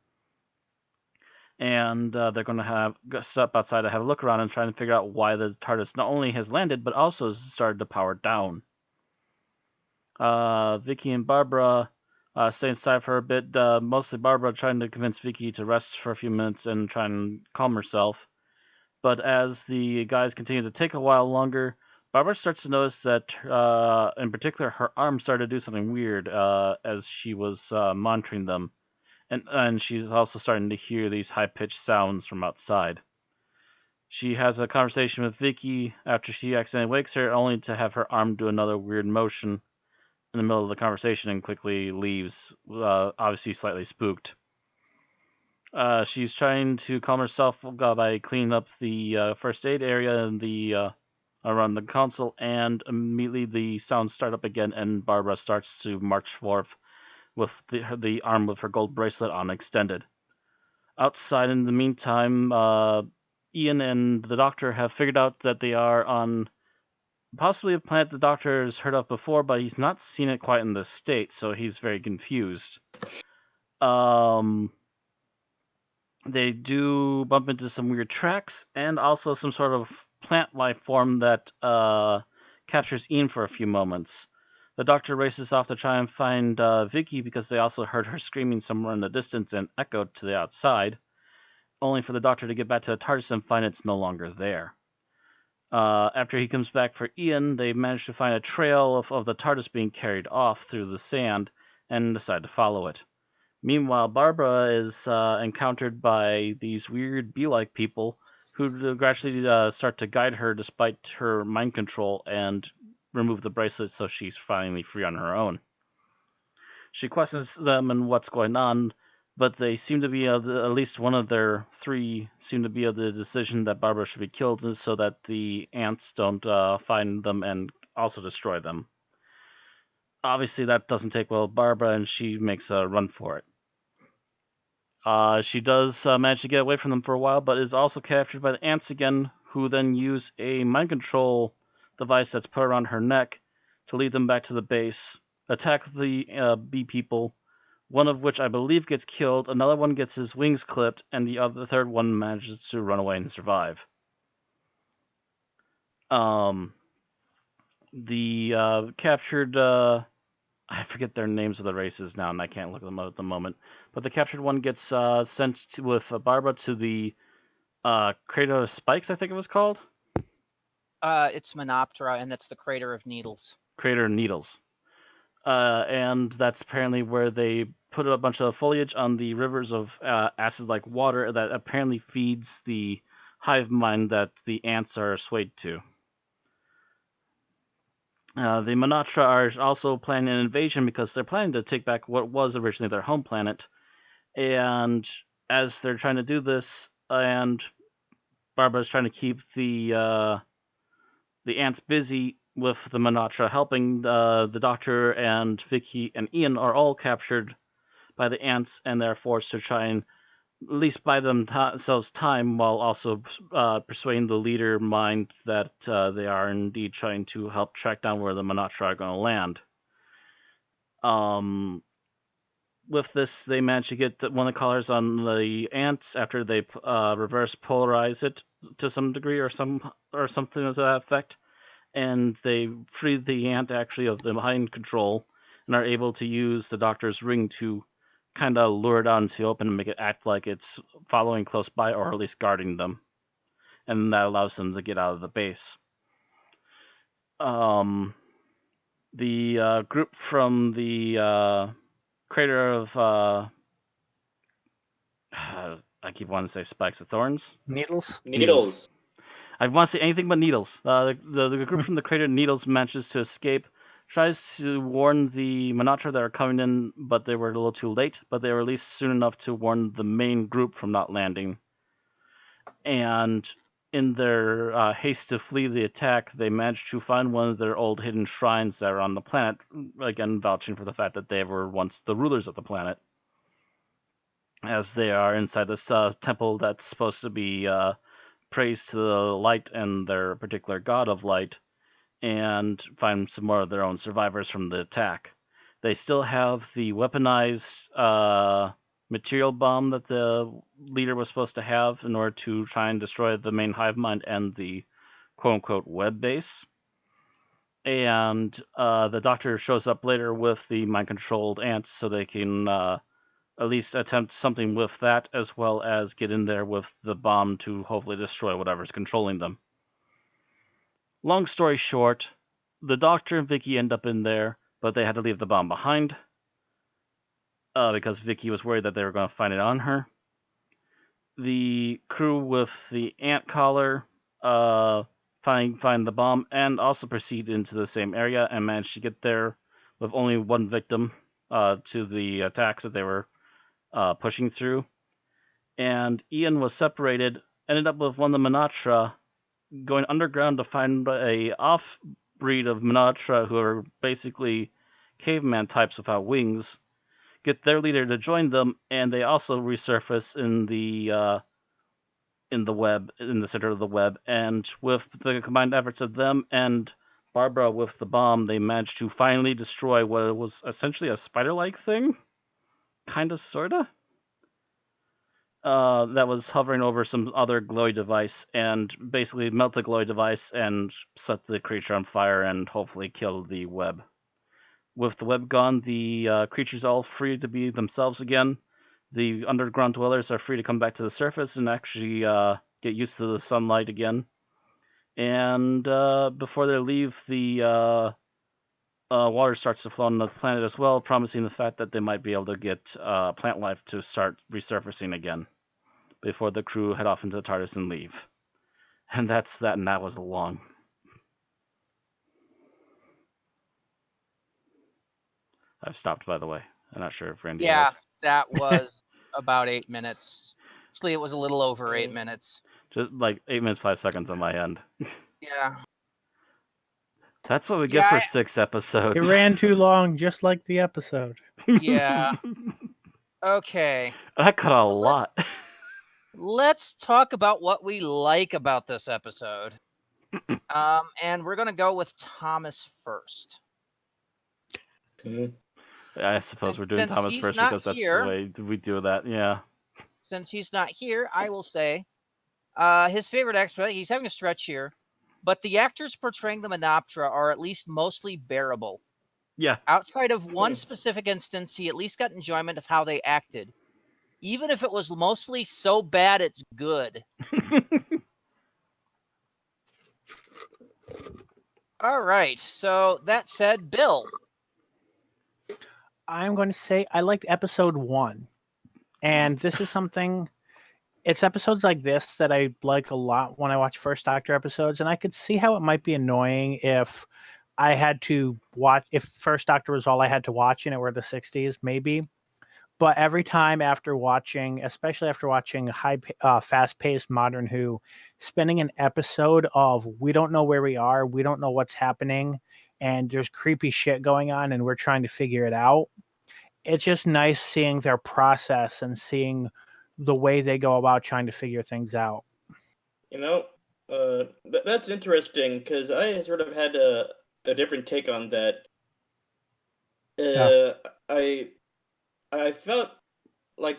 And they're going to step outside to have a look around and try and figure out why the TARDIS not only has landed, but also has started to power down. Vicky and Barbara stay inside for a bit, mostly Barbara trying to convince Vicky to rest for a few minutes and try and calm herself. But as the guys continue to take a while longer, Barbara starts to notice that, in particular, her arm started to do something weird as she was monitoring them. And she's also starting to hear these high-pitched sounds from outside. She has a conversation with Vicky after she accidentally wakes her, only to have her arm do another weird motion in the middle of the conversation and quickly leaves, obviously slightly spooked. She's trying to calm herself by cleaning up the first aid area and around the console, and immediately the sounds start up again, and Barbara starts to march forth with the arm with her gold bracelet on extended. Outside, in the meantime, Ian and the Doctor have figured out that they are on possibly a planet the Doctor has heard of before, but he's not seen it quite in this state, so he's very confused. They do bump into some weird tracks and also some sort of plant life form that captures Ian for a few moments. The Doctor races off to try and find Vicky because they also heard her screaming somewhere in the distance and echoed to the outside, only for the Doctor to get back to the TARDIS and find it's no longer there. After he comes back for Ian, they manage to find a trail of the TARDIS being carried off through the sand and decide to follow it. Meanwhile, Barbara is encountered by these weird bee-like people who gradually start to guide her despite her mind control and remove the bracelet so she's finally free on her own. She questions them and what's going on, but they seem to be, at least one of their three, seem to be of the decision that Barbara should be killed so that the ants don't find them and also destroy them. Obviously, that doesn't take well with Barbara, and she makes a run for it. She does manage to get away from them for a while, but is also captured by the ants again, who then use a mind control device that's put around her neck to lead them back to the base, attack the bee people, one of which I believe gets killed, another one gets his wings clipped, and the third one manages to run away and survive. The captured... I forget their names of the races now, and I can't look them up at the moment. But the captured one gets sent with Barbara to the Crater of Spikes, I think it was called? It's Monoptera, and it's the Crater of Needles. Crater of Needles. And that's apparently where they put a bunch of foliage on the rivers of acid-like water that apparently feeds the hive mind that the ants are swayed to. The Monoptera are also planning an invasion because they're planning to take back what was originally their home planet. And as they're trying to do this, and Barbara's trying to keep the ants busy with the Monoptera helping, the Doctor and Vicky and Ian are all captured by the ants, and they're forced to try and at least buy themselves time while also persuading the leader mind that they are indeed trying to help track down where the Monoptera are going to land. With this, they manage to get one of the collars on the ants after they reverse polarize it to some degree or something to that effect, and they free the ant actually of the mind control and are able to use the Doctor's ring to kind of lure it out into the open and make it act like it's following close by or at least guarding them. And that allows them to get out of the base. The group from the creator of I keep wanting to say Spikes of Thorns. Needles. Needles. I want to say anything but Needles. The group from the creator Needles manages to escape, tries to warn the Monatra that are coming in, but they were a little too late. But they were at least soon enough to warn the main group from not landing. And in their haste to flee the attack, they managed to find one of their old hidden shrines that are on the planet, again vouching for the fact that they were once the rulers of the planet, as they are inside this temple that's supposed to be praise to the light and their particular god of light, and find some more of their own survivors from the attack. They still have the weaponized material bomb that the leader was supposed to have in order to try and destroy the main hive mind and the quote-unquote web base. And the doctor shows up later with the mind-controlled ants so they can at least attempt something with that, as well as get in there with the bomb to hopefully destroy whatever's controlling them. Long story short, the Doctor and Vicky end up in there, but they had to leave the bomb behind because Vicky was worried that they were going to find it on her. The crew with the ant collar find the bomb and also proceed into the same area and manage to get there with only one victim to the attacks that they were pushing through. And Ian was separated, ended up with one of the Monatra, going underground to find a off-breed of Monatra who are basically caveman types without wings, get their leader to join them, and they also resurface in the web, in the center of the web. And with the combined efforts of them and Barbara with the bomb, they managed to finally destroy what was essentially a spider-like thing, kinda, sorta, that was hovering over some other glowy device, and basically melt the glowy device and set the creature on fire and hopefully kill the web. With the web gone, the creatures all free to be themselves again. The underground dwellers are free to come back to the surface and actually get used to the sunlight again. And before they leave, the water starts to flow on the planet as well, promising the fact that they might be able to get plant life to start resurfacing again before the crew head off into the TARDIS and leave. And that's that, and that was long. I've stopped, by the way. I'm not sure if Randy Yeah, has. that was about 8 minutes. Actually, it was a little over 8 minutes. Just like 8 minutes, 5 seconds on my end. Yeah. That's what we get for 6 episodes. It ran too long, just like the episode. Yeah. Okay. I cut a lot. Let's talk about what we like about this episode. And we're going to go with Thomas first. I suppose we're doing Since Thomas he's first not because that's here- the way we do that, yeah. Since he's not here, I will say his favorite extra, he's having a stretch here, but the actors portraying the Monoptera are at least mostly bearable. Yeah. Outside of one specific instance, he at least got enjoyment of how they acted. Even if it was mostly so bad it's good. All right. So that said, Bill. I'm going to say I liked episode 1. And this is something, it's episodes like this that I like a lot when I watch First Doctor episodes. And I could see how it might be annoying if I had to watch, if First Doctor was all I had to watch and it were the 60s, maybe. But every time after watching, especially after watching fast-paced Modern Who, spending an episode of we don't know where we are, we don't know what's happening, and there's creepy shit going on, and we're trying to figure it out. It's just nice seeing their process and seeing the way they go about trying to figure things out. You know, that's interesting because I sort of had a different take on that. I felt like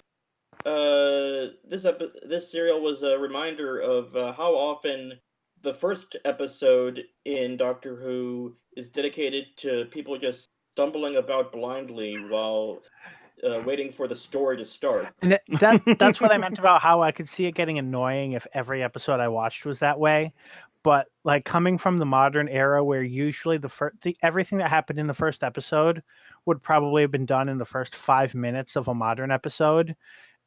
this serial was a reminder of how often the first episode in Doctor Who is dedicated to people just stumbling about blindly while waiting for the story to start. And that's what I meant about how I could see it getting annoying if every episode I watched was that way. But like coming from the modern era where usually everything that happened in the first episode would probably have been done in the first 5 minutes of a modern episode.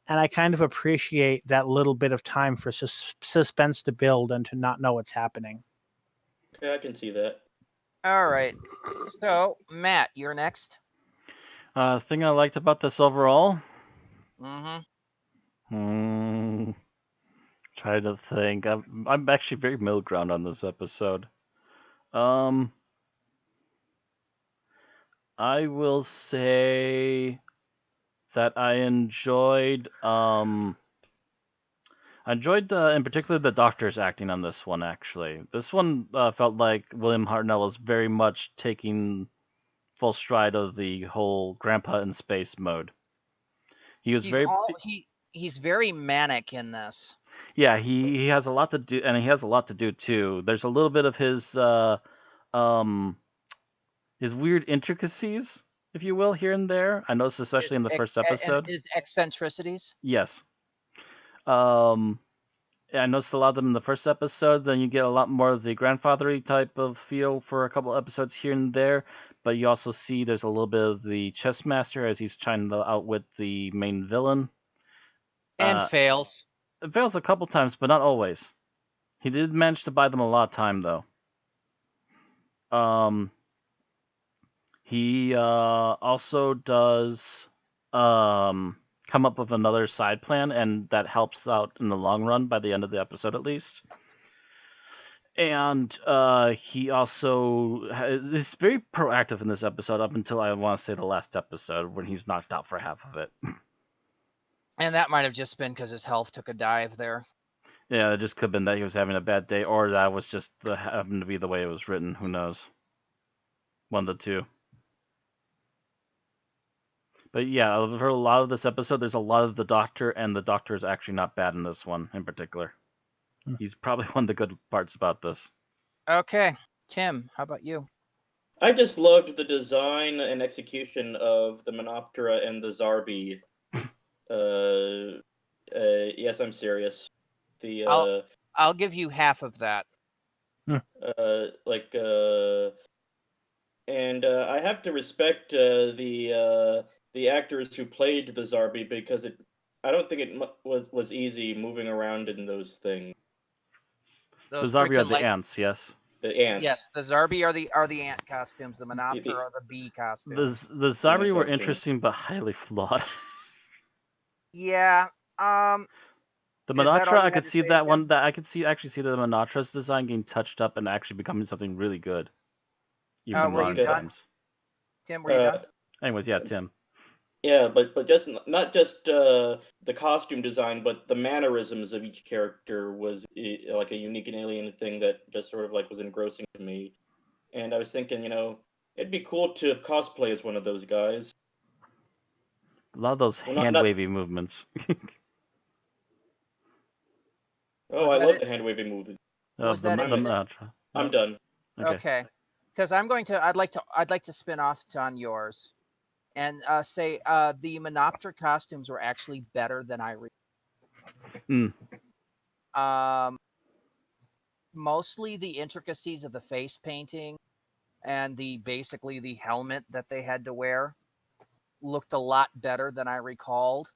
And I kind of appreciate that little bit of time for suspense to build and to not know what's happening. Okay, I can see that. All right. So, Matt, you're next. Thing I liked about this overall? Mm-hmm. Try to think. I'm actually very middle ground on this episode. I will say that I enjoyed in particular the doctor's acting on this one. Actually, this one felt like William Hartnell was very much taking full stride of the whole grandpa in space mode. He was He's very manic in this. Yeah, he has a lot to do, and he has a lot to do too. There's a little bit of his weird intricacies, if you will, here and there. I noticed, especially in the first episode. His eccentricities. Yes. I noticed a lot of them in the first episode. Then you get a lot more of the grandfathery type of feel for a couple episodes here and there. But you also see there's a little bit of the chess master as he's trying to outwit the main villain. And fails. It fails a couple times, but not always. He did manage to buy them a lot of time, though. He also does come up with another side plan, and that helps out in the long run by the end of the episode, at least. And he also is very proactive in this episode up until, I want to say, the last episode when he's knocked out for half of it. And that might have just been because his health took a dive there. Yeah, it just could have been that he was having a bad day, or that was just happened to be the way it was written. Who knows? One of the two. But yeah, for a lot of this episode, there's a lot of the Doctor, and the Doctor is actually not bad in this one in particular. He's probably one of the good parts about this. Okay. Tim, how about you? I just loved the design and execution of the Menoptera and the Zarbi. Yes, I'm serious. I'll give you half of that. And I have to respect the actors who played the Zarbi because I don't think it was easy moving around in those things. The Zarbi are the ants, yes. The ants. Yes, the Zarbi are the ant costumes. The Menoptera are the bee costumes. The Zarbi were interesting but highly flawed. Yeah. The Menoptera, I could see that one. That I could actually see the Menoptera's design getting touched up and actually becoming something really good. Even in modern times. Tim, were you done? Anyways, yeah, Tim. Yeah, but just not just the costume design, but the mannerisms of each character was like a unique and alien thing that just sort of like was engrossing to me. And I was thinking, it'd be cool to cosplay as one of those guys. A lot of those hand-wavy movements. Oh, I love the hand-wavy movements. I'm done. Okay. Because I'd like to spin off on yours. And say the Menoptera costumes were actually better than I read. Mostly the intricacies of the face painting and basically the helmet that they had to wear looked a lot better than I recalled.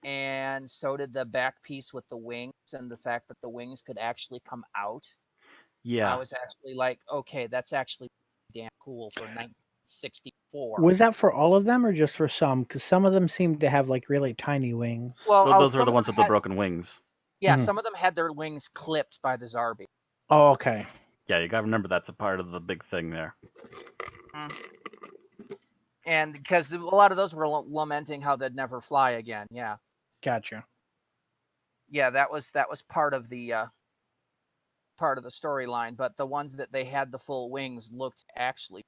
And so did the back piece with the wings and the fact that the wings could actually come out. Yeah. I was actually like, okay, that's actually damn cool for 1964. Was that for all of them or just for some? Because some of them seemed to have like really tiny wings. Well, those are the ones with the broken wings. Yeah, some of them had their wings clipped by the Zarbi. Oh, okay. Yeah, you gotta remember that's a part of the big thing there. And because a lot of those were lamenting how they'd never fly again. Yeah. Gotcha. Yeah, that was part of the storyline. But the ones that they had the full wings looked actually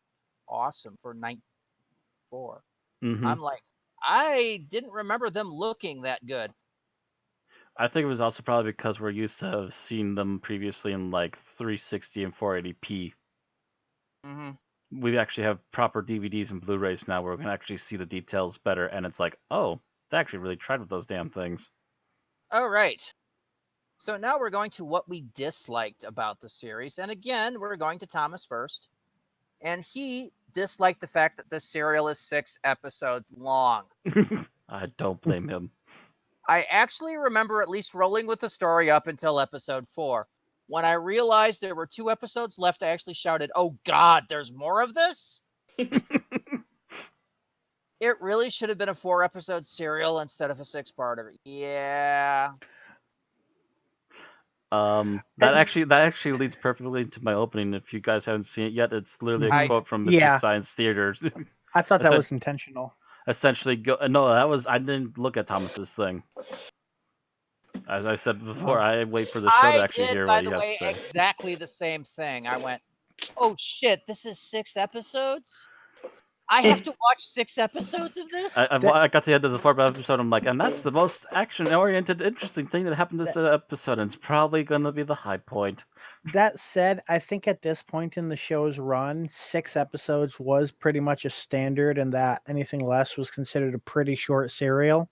awesome for 1994. I'm like, I didn't remember them looking that good. I think it was also probably because we're used to have seen them previously in like 360 and 480p. we actually have proper DVDs and Blu-rays now where we can actually see the details better, and it's like, oh, they actually really tried with those damn things. All right. So now we're going to what we disliked about the series. And again, we're going to Thomas first. And he disliked the fact that the serial is 6 episodes long. I don't blame him. I actually remember at least rolling with the story up until episode 4. When I realized there were 2 episodes left, I actually shouted, "Oh God, there's more of this?" It really should have been a 4-episode serial instead of a 6-parter. Yeah. That actually leads perfectly to my opening. If you guys haven't seen it yet, it's literally a quote from Mr. Science Theater. I thought that was intentional. Essentially, I didn't look at Thomas's thing. As I said before, I wait for the show to actually hear what you have to say. By the way, exactly the same thing. I went, "Oh shit, this is 6 episodes? I have to watch 6 episodes of this?" I got to the end of the 4th episode. I'm like, and that's the most action-oriented, interesting thing that happened this episode, and it's probably going to be the high point. That said, I think at this point in the show's run, 6 episodes was pretty much a standard, and that anything less was considered a pretty short serial.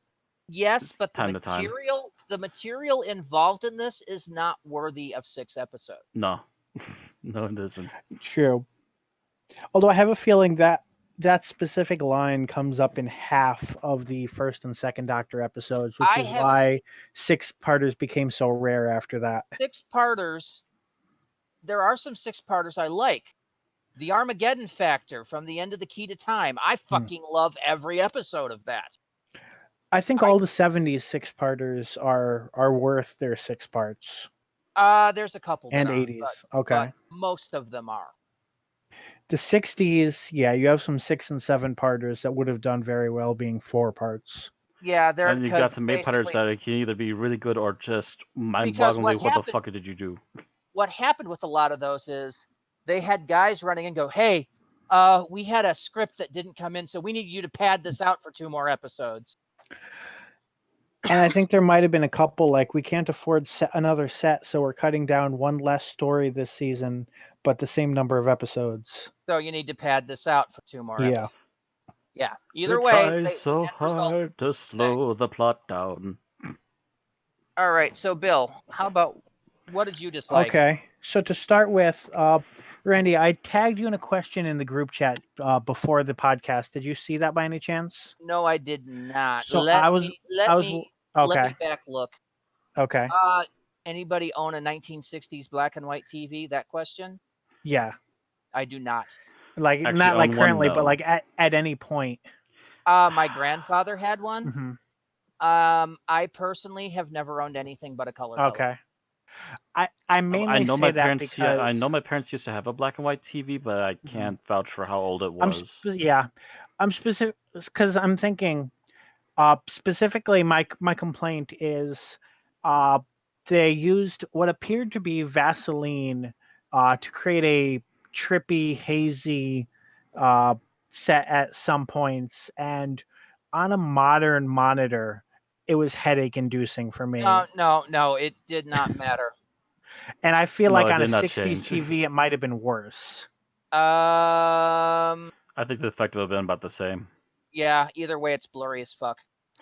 Yes, but Time to time. the material involved in this is not worthy of 6 episodes. No. No, it isn't. True. Although I have a feeling that that specific line comes up in half of the first and second Doctor episodes, which is why 6-parters became so rare after that. 6-parters, there are some 6-parters I like. The Armageddon Factor from the end of the Key to Time. I fucking love every episode of that. I think all the 70s 6-parters are worth their 6 parts. There's a couple that and aren't, 80s. but most of them are. The 60s, yeah, you have some 6 and 7-parters that would have done very well being 4 parts. Yeah, they're and you got some 8-parters that can either be really good or just mind-bogglingly, what the fuck did you do? What happened with a lot of those is they had guys running and go, "Hey, we had a script that didn't come in, so we need you to pad this out for 2 more episodes." And I think there might have been a couple like, we can't afford another set, so we're cutting down 1 less story this season, but the same number of episodes. So you need to pad this out for 2 more episodes. Yeah. Either way, they try so hard to slow the plot down. All right, so Bill, how about what did you dislike? Okay, so to start with, Randy, I tagged you in a question in the group chat before the podcast. Did you see that by any chance? No, I did not. So let me back look. Okay. Anybody own a 1960s black and white TV? That question? Yeah. I do not. Like, actually, not like currently, but like at any point. My grandfather had one. Mm-hmm. I personally have never owned anything but a color. Okay. I mainly say my that parents, because yeah, I know my parents used to have a black and white TV, but I can't vouch for how old it was. I'm specific because I'm thinking specifically my complaint is they used what appeared to be Vaseline to create a trippy, hazy set at some points, and on a modern monitor it was headache inducing for me. No, it did not matter. And I feel like on a 60s TV it might have been worse. I think the effect would have been about the same. Yeah, either way it's blurry as fuck.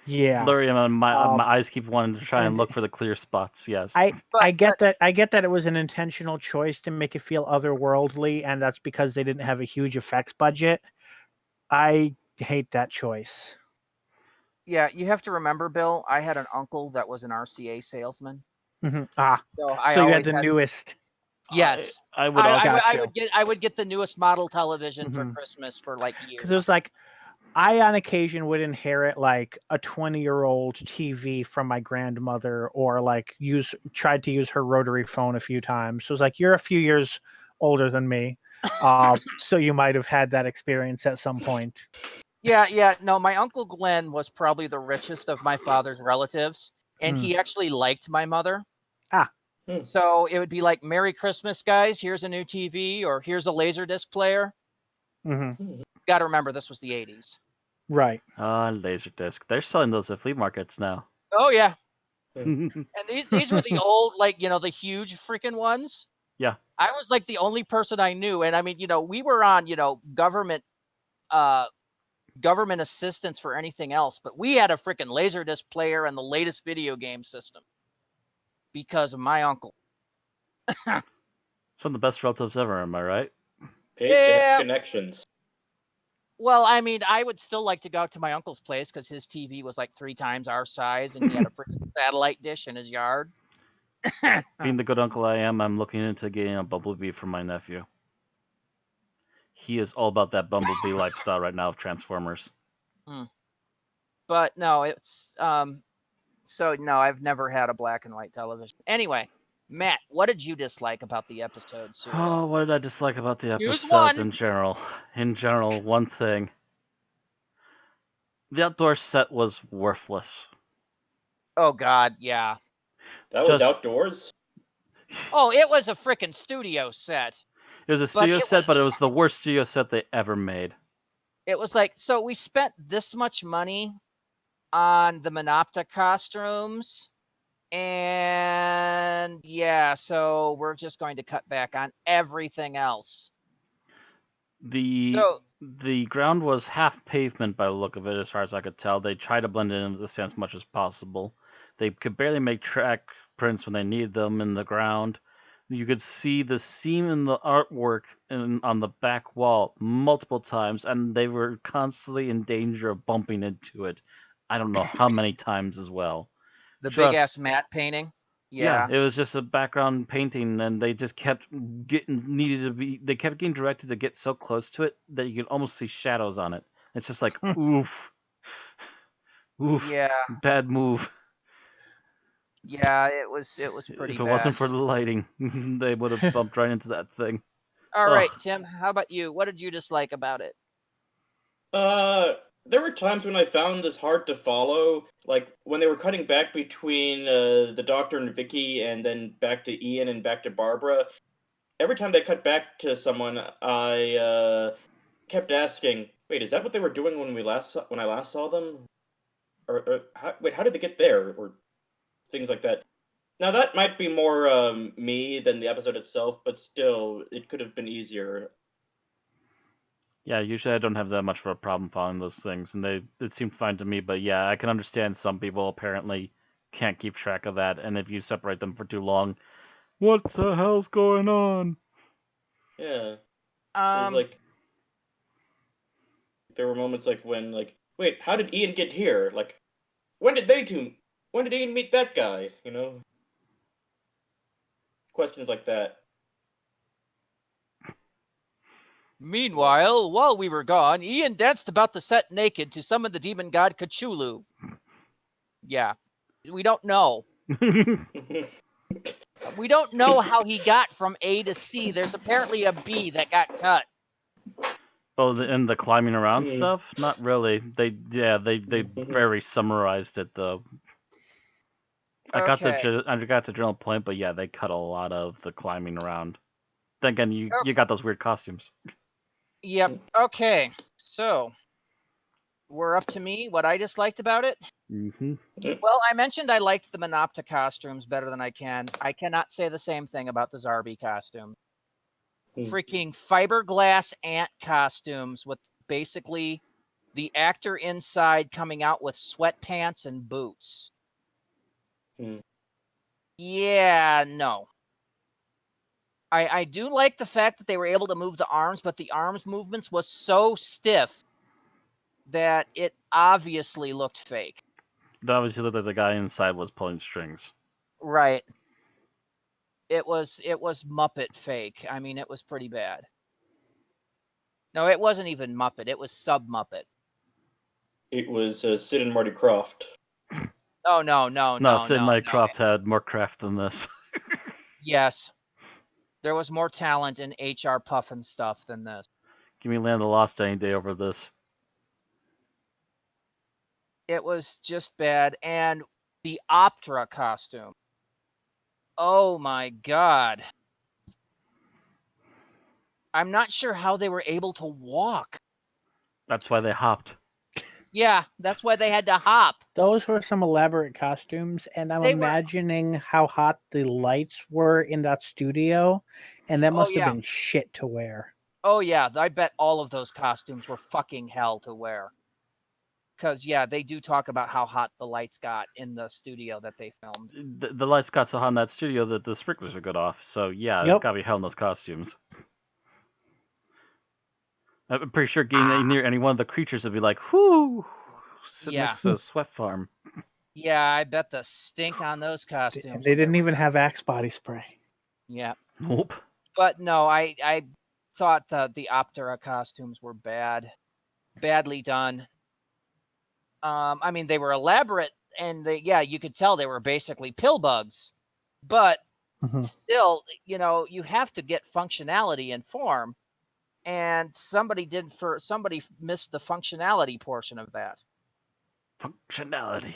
Yeah, blurry, and my eyes keep wanting to try and look for the clear spots. Yes, I get that. I get that it was an intentional choice to make it feel otherworldly, and that's because they didn't have a huge effects budget. I hate that choice. Yeah, you have to remember, Bill, I had an uncle that was an RCA salesman. Mm-hmm. So you had the newest. Yes, I would. I would get the newest model television for Christmas for like years. Because it was like, I on occasion would inherit like a 20-year-old TV from my grandmother, or like tried to use her rotary phone a few times. So it was like, you're a few years older than me, so you might have had that experience at some point. Yeah. No, my Uncle Glenn was probably the richest of my father's relatives, and he actually liked my mother. So it would be like, "Merry Christmas, guys. Here's a new TV," or "Here's a Laserdisc player." Mm-hmm. Got to remember, this was the 80s. Right. Laserdisc. They're selling those at flea markets now. Oh, yeah. And these were the old, like, the huge freaking ones. Yeah. I was like the only person I knew, and I mean, we were on, government assistance for anything else, but we had a freaking Laserdisc player and the latest video game system because of my uncle. Some of the best relatives ever, am I right? Paid to Yeah. have connections. Well, I mean, I would still like to go out to my uncle's place because his TV was like 3 times our size, and he had a freaking satellite dish in his yard. Being the good uncle I am, I'm looking into getting a Bumblebee for my nephew. He is all about that Bumblebee lifestyle right now of Transformers. But no, it's so no, I've never had a black and white television. Anyway, Matt, what did you dislike about the episode? Oh, what did I dislike about the Choose episodes one. in general? In general, one thing. The outdoor set was worthless. Oh God, yeah. That was Just- outdoors? Oh, it was a freaking studio set. It was a studio set, but it was the worst studio set they ever made. It was like, so we spent this much money on the Monopta costumes, and yeah, so we're just going to cut back on everything else. The ground was half pavement by the look of it, as far as I could tell. They tried to blend it into the sand as much as possible. They could barely make track prints when they needed them in the ground. You could see the seam in the artwork on the back wall multiple times, and they were constantly in danger of bumping into it. I don't know how many times as well. The big ass matte painting. Yeah. It was just a background painting, and they just kept they kept getting directed to get so close to it that you could almost see shadows on it. It's just like, oof. Yeah. Bad move. Yeah, it was pretty If bad. it wasn't for the lighting, they would have bumped right into that thing. All right, Tim, how about you? What did you dislike about it? There were times when I found this hard to follow, like when they were cutting back between the Doctor and Vicky, and then back to Ian and back to Barbara. Every time they cut back to someone, I kept asking, "Wait, is that what they were doing when I last saw them? Or how did they get there?" Or things like that. Now that might be more me than the episode itself, but still, it could have been easier. Yeah, usually I don't have that much of a problem following those things, and it seemed fine to me. But yeah, I can understand some people apparently can't keep track of that, and if you separate them for too long, what the hell's going on? Yeah. Like, there were moments like when, like, wait, how did Ian get here? Like, when did Ian meet that guy? Questions like that. Meanwhile, while we were gone, Ian danced about the set naked to summon the demon god Cthulhu. Yeah. We don't know. We don't know how he got from A to C. There's apparently a B that got cut. Oh, and the climbing around stuff? Not really. They very summarized it though. I got the general point, but yeah, they cut a lot of the climbing around. Then again, you got those weird costumes. Yep. Okay. So we're up to me. What I disliked about it? Mm-hmm. Well, I mentioned I liked the Monopta costumes better than I can. I cannot say the same thing about the Zarbi costume. Freaking fiberglass ant costumes with basically the actor inside coming out with sweatpants and boots. Yeah, no. I do like the fact that they were able to move the arms, but the arms movements was so stiff that it obviously looked fake. It obviously looked like the guy inside was pulling strings. Right. It was Muppet fake. I mean, it was pretty bad. No, it wasn't even Muppet. It was sub Muppet. It was Sid and Marty Krofft. Oh no! Sid and Marty Krofft had more craft than this. Yes. There was more talent in HR Puffin stuff than this. Give me Land of the Lost any day over this. It was just bad. And the Optra costume. Oh my god. I'm not sure how they were able to walk. That's why they hopped. Yeah, that's why they had to hop. Those were some elaborate costumes, and I'm They were. imagining how hot the lights were in that studio, and that Oh must have yeah. been shit to wear. Oh yeah. I bet all of those costumes were fucking hell to wear. Because yeah, they do talk about how hot the lights got in the studio that they filmed. The lights got so hot in that studio that the sprinklers are good off. So yeah, it's Yep. gotta be hell in those costumes. I'm pretty sure getting near any one of the creatures would be like, whoo, sitting Yeah. next to a sweat farm. Yeah, I bet the stink on those costumes. They didn't even have Axe body spray. Yeah. Nope. But no, I thought the Optera costumes were badly done. I mean, they were elaborate, and you could tell they were basically pill bugs. But Mhm. still, you have to get functionality and form, and somebody missed the functionality portion of that. Functionality.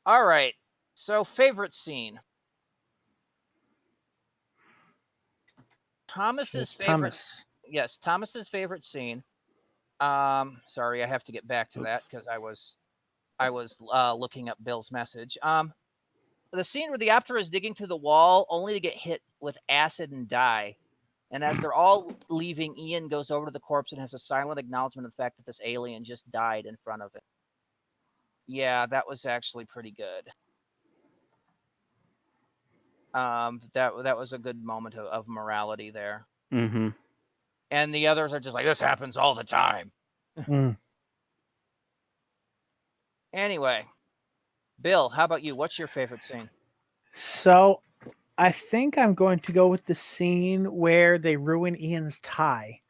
All right. So, favorite scene. Thomas's favorite. Thomas. Yes, Thomas's favorite scene. Sorry, I have to get back to that because I was looking up Bill's message. The scene where the Opera is digging through the wall only to get hit with acid and die. And as they're all leaving, Ian goes over to the corpse and has a silent acknowledgement of the fact that this alien just died in front of him. Yeah, that was actually pretty good. That was a good moment of morality there. Mm-hmm. And the others are just like, this happens all the time. Mm. Anyway, Bill, how about you? What's your favorite scene? So I think I'm going to go with the scene where they ruin Ian's tie.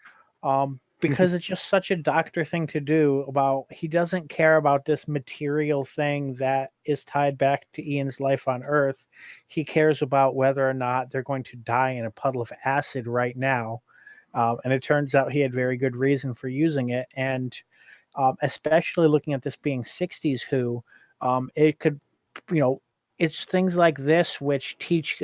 Because it's just such a doctor thing to do. About he doesn't care about this material thing that is tied back to Ian's life on Earth. He cares about whether or not they're going to die in a puddle of acid right now. And it turns out he had very good reason for using it. And especially looking at this being 60s Who, it could, you know, it's things like this which teach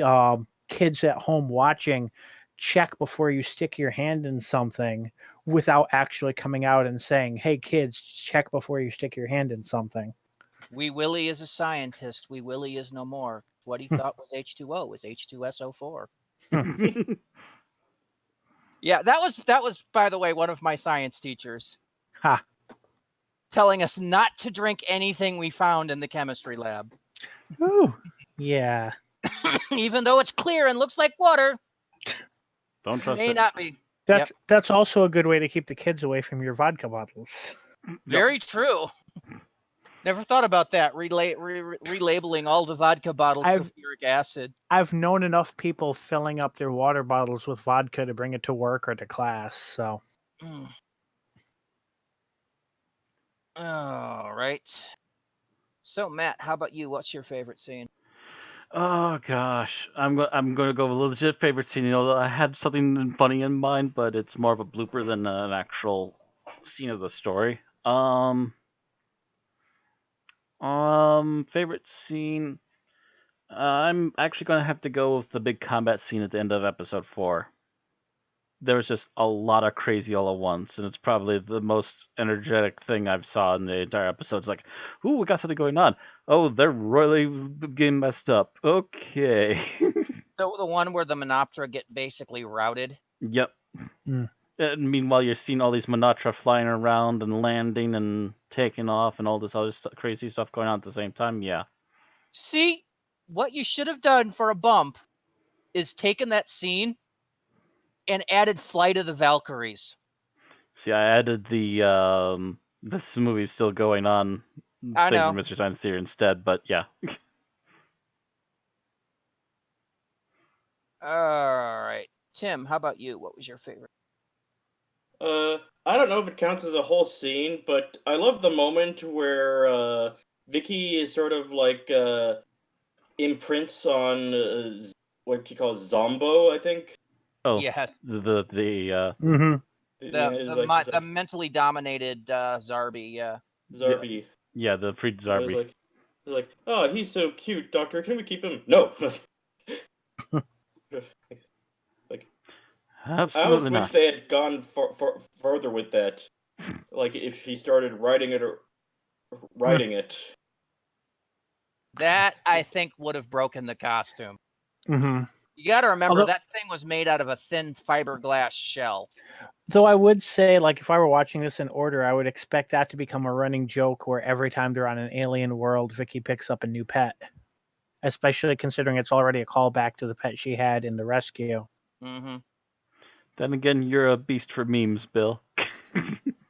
kids at home watching, check before you stick your hand in something without actually coming out and saying, hey, kids, check before you stick your hand in something. Wee Willie is a scientist. Wee Willie is no more. What he thought was H2O was H2SO4. Yeah, that was by the way one of my science teachers Ha. telling us not to drink anything we found in the chemistry lab. Ooh, yeah. Even though it's clear and looks like water, Don't trust may it. not be. That's also a good way to keep the kids away from your vodka bottles. Very true. Never thought about that. Relabeling all the vodka bottles sulfuric acid. I've known enough people filling up their water bottles with vodka to bring it to work or to class. So, all right. So Matt, how about you? What's your favorite scene? Oh gosh, I'm going to go with a legit favorite scene. You know, I had something funny in mind, but it's more of a blooper than an actual scene of the story. Favorite scene. I'm actually going to have to go with the big combat scene at the end of episode 4. There was just a lot of crazy all at once, and it's probably the most energetic thing I've saw in the entire episode. It's like, ooh, we got something going on. Oh, they're really getting messed up. Okay. So the one where the Menoptera get basically routed. Yep. Mm. And meanwhile, you're seeing all these Monotra flying around and landing and taking off and all this other crazy stuff going on at the same time. Yeah. See, what you should have done for a bump is taken that scene and added Flight of the Valkyries. See, I added the this movie's still going on I thing know. for Mr. Science Theory instead, but yeah. All right. Tim, how about you? What was your favorite? I don't know if it counts as a whole scene, but I love the moment where Vicky is sort of like imprints on what he calls Zombo, I think. Oh, Yes. the Mm-hmm. The mentally dominated Zarbi, yeah. Zarbi. Yeah, the freed You know, Zarbi. it's like, oh, he's so cute, Doctor. Can we keep him? No. Like, I almost Absolutely wish not. they had gone further with that. Like if he started writing it or writing it. That, I think, would have broken the costume. Mm-hmm. You got to remember, Although- that thing was made out of a thin fiberglass shell. Though I would say, like, if I were watching this in order, I would expect that to become a running joke where every time they're on an alien world, Vicky picks up a new pet. Especially considering it's already a callback to the pet she had in The Rescue. Mm-hmm. Then again, you're a beast for memes, Bill.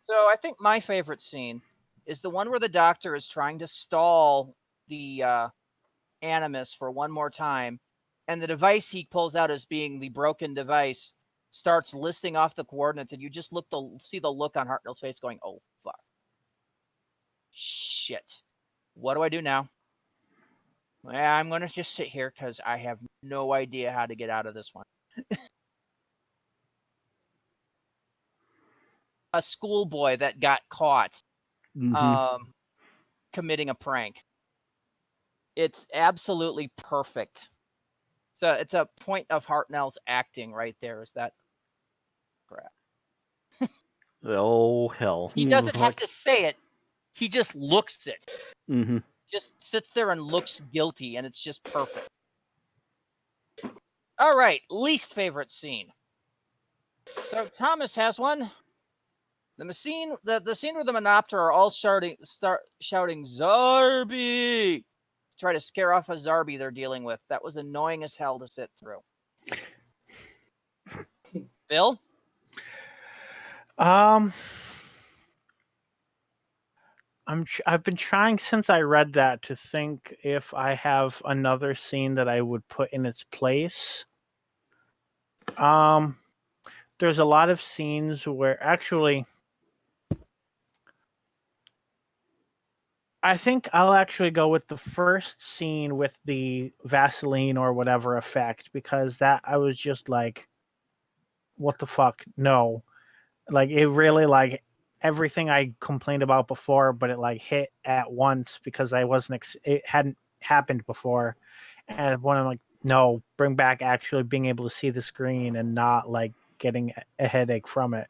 So I think my favorite scene is the one where the Doctor is trying to stall the Animus for one more time, and the device he pulls out as being the broken device starts listing off the coordinates, and you just see the look on Hartnell's face going, oh, fuck. Shit. What do I do now? Well, I'm going to just sit here because I have no idea how to get out of this one. A schoolboy that got caught committing a prank. It's absolutely perfect. So it's a point of Hartnell's acting right there. Is that crap? Oh, hell. He doesn't have to say it. He just looks it. Mm-hmm. Just sits there and looks guilty, and it's just perfect. All right, least favorite scene. So Thomas has one. The scene where the Menoptera are all shouting Zarby, try to scare off a Zarby they're dealing with. That was annoying as hell to sit through. Bill? I've been trying since I read that to think if I have another scene that I would put in its place. There's a lot of scenes where actually I think I'll actually go with the first scene with the Vaseline or whatever effect, because that I was just like, what the fuck? No. Like, it really, like, everything I complained about before, but it like hit at once because I wasn't it hadn't happened before. And when I'm like, no, bring back actually being able to see the screen and not like getting a headache from it.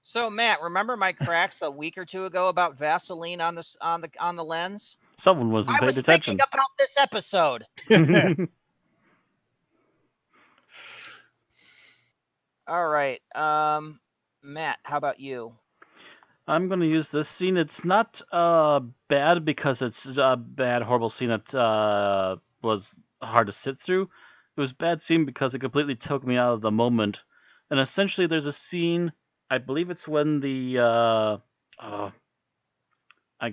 So Matt, remember my cracks a week or two ago about Vaseline on the lens? Someone wasn't I paying was attention. thinking about this episode. All right. Matt, how about you? I'm going to use this scene. It's not bad because it's a bad, horrible scene that was hard to sit through. It was a bad scene because it completely took me out of the moment. And essentially, there's a scene, I believe it's when the I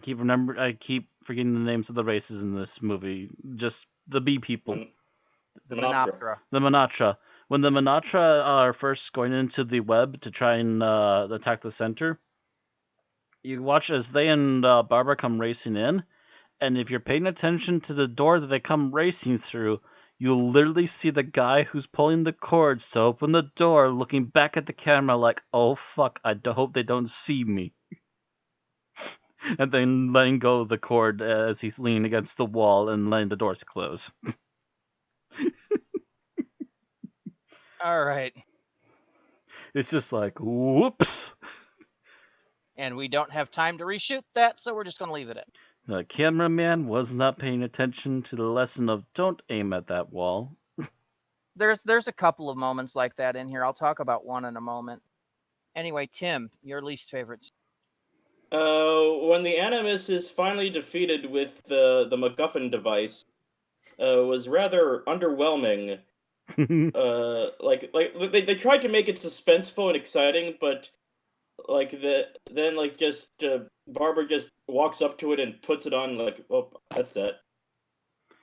keep forgetting the names of the races in this movie. Just the bee people. The Menoptera. Menoptera. The Menoptera. When the Menoptera are first going into the web to try and attack the center, you watch as they and Barbara come racing in, and if you're paying attention to the door that they come racing through, you'll literally see the guy who's pulling the cords to open the door looking back at the camera like, oh fuck, hope they don't see me. And then letting go of the cord as he's leaning against the wall and letting the doors close. All right. It's just like, whoops. And we don't have time to reshoot that, so we're just going to leave it in. The cameraman was not paying attention to the lesson of don't aim at that wall. There's a couple of moments like that in here. I'll talk about one in a moment. Anyway, Tim, your least favorite. When the Animus is finally defeated with the MacGuffin device, was rather underwhelming. Like they tried to make it suspenseful and exciting, but Barbara just walks up to it and puts it on like, oh, that's that.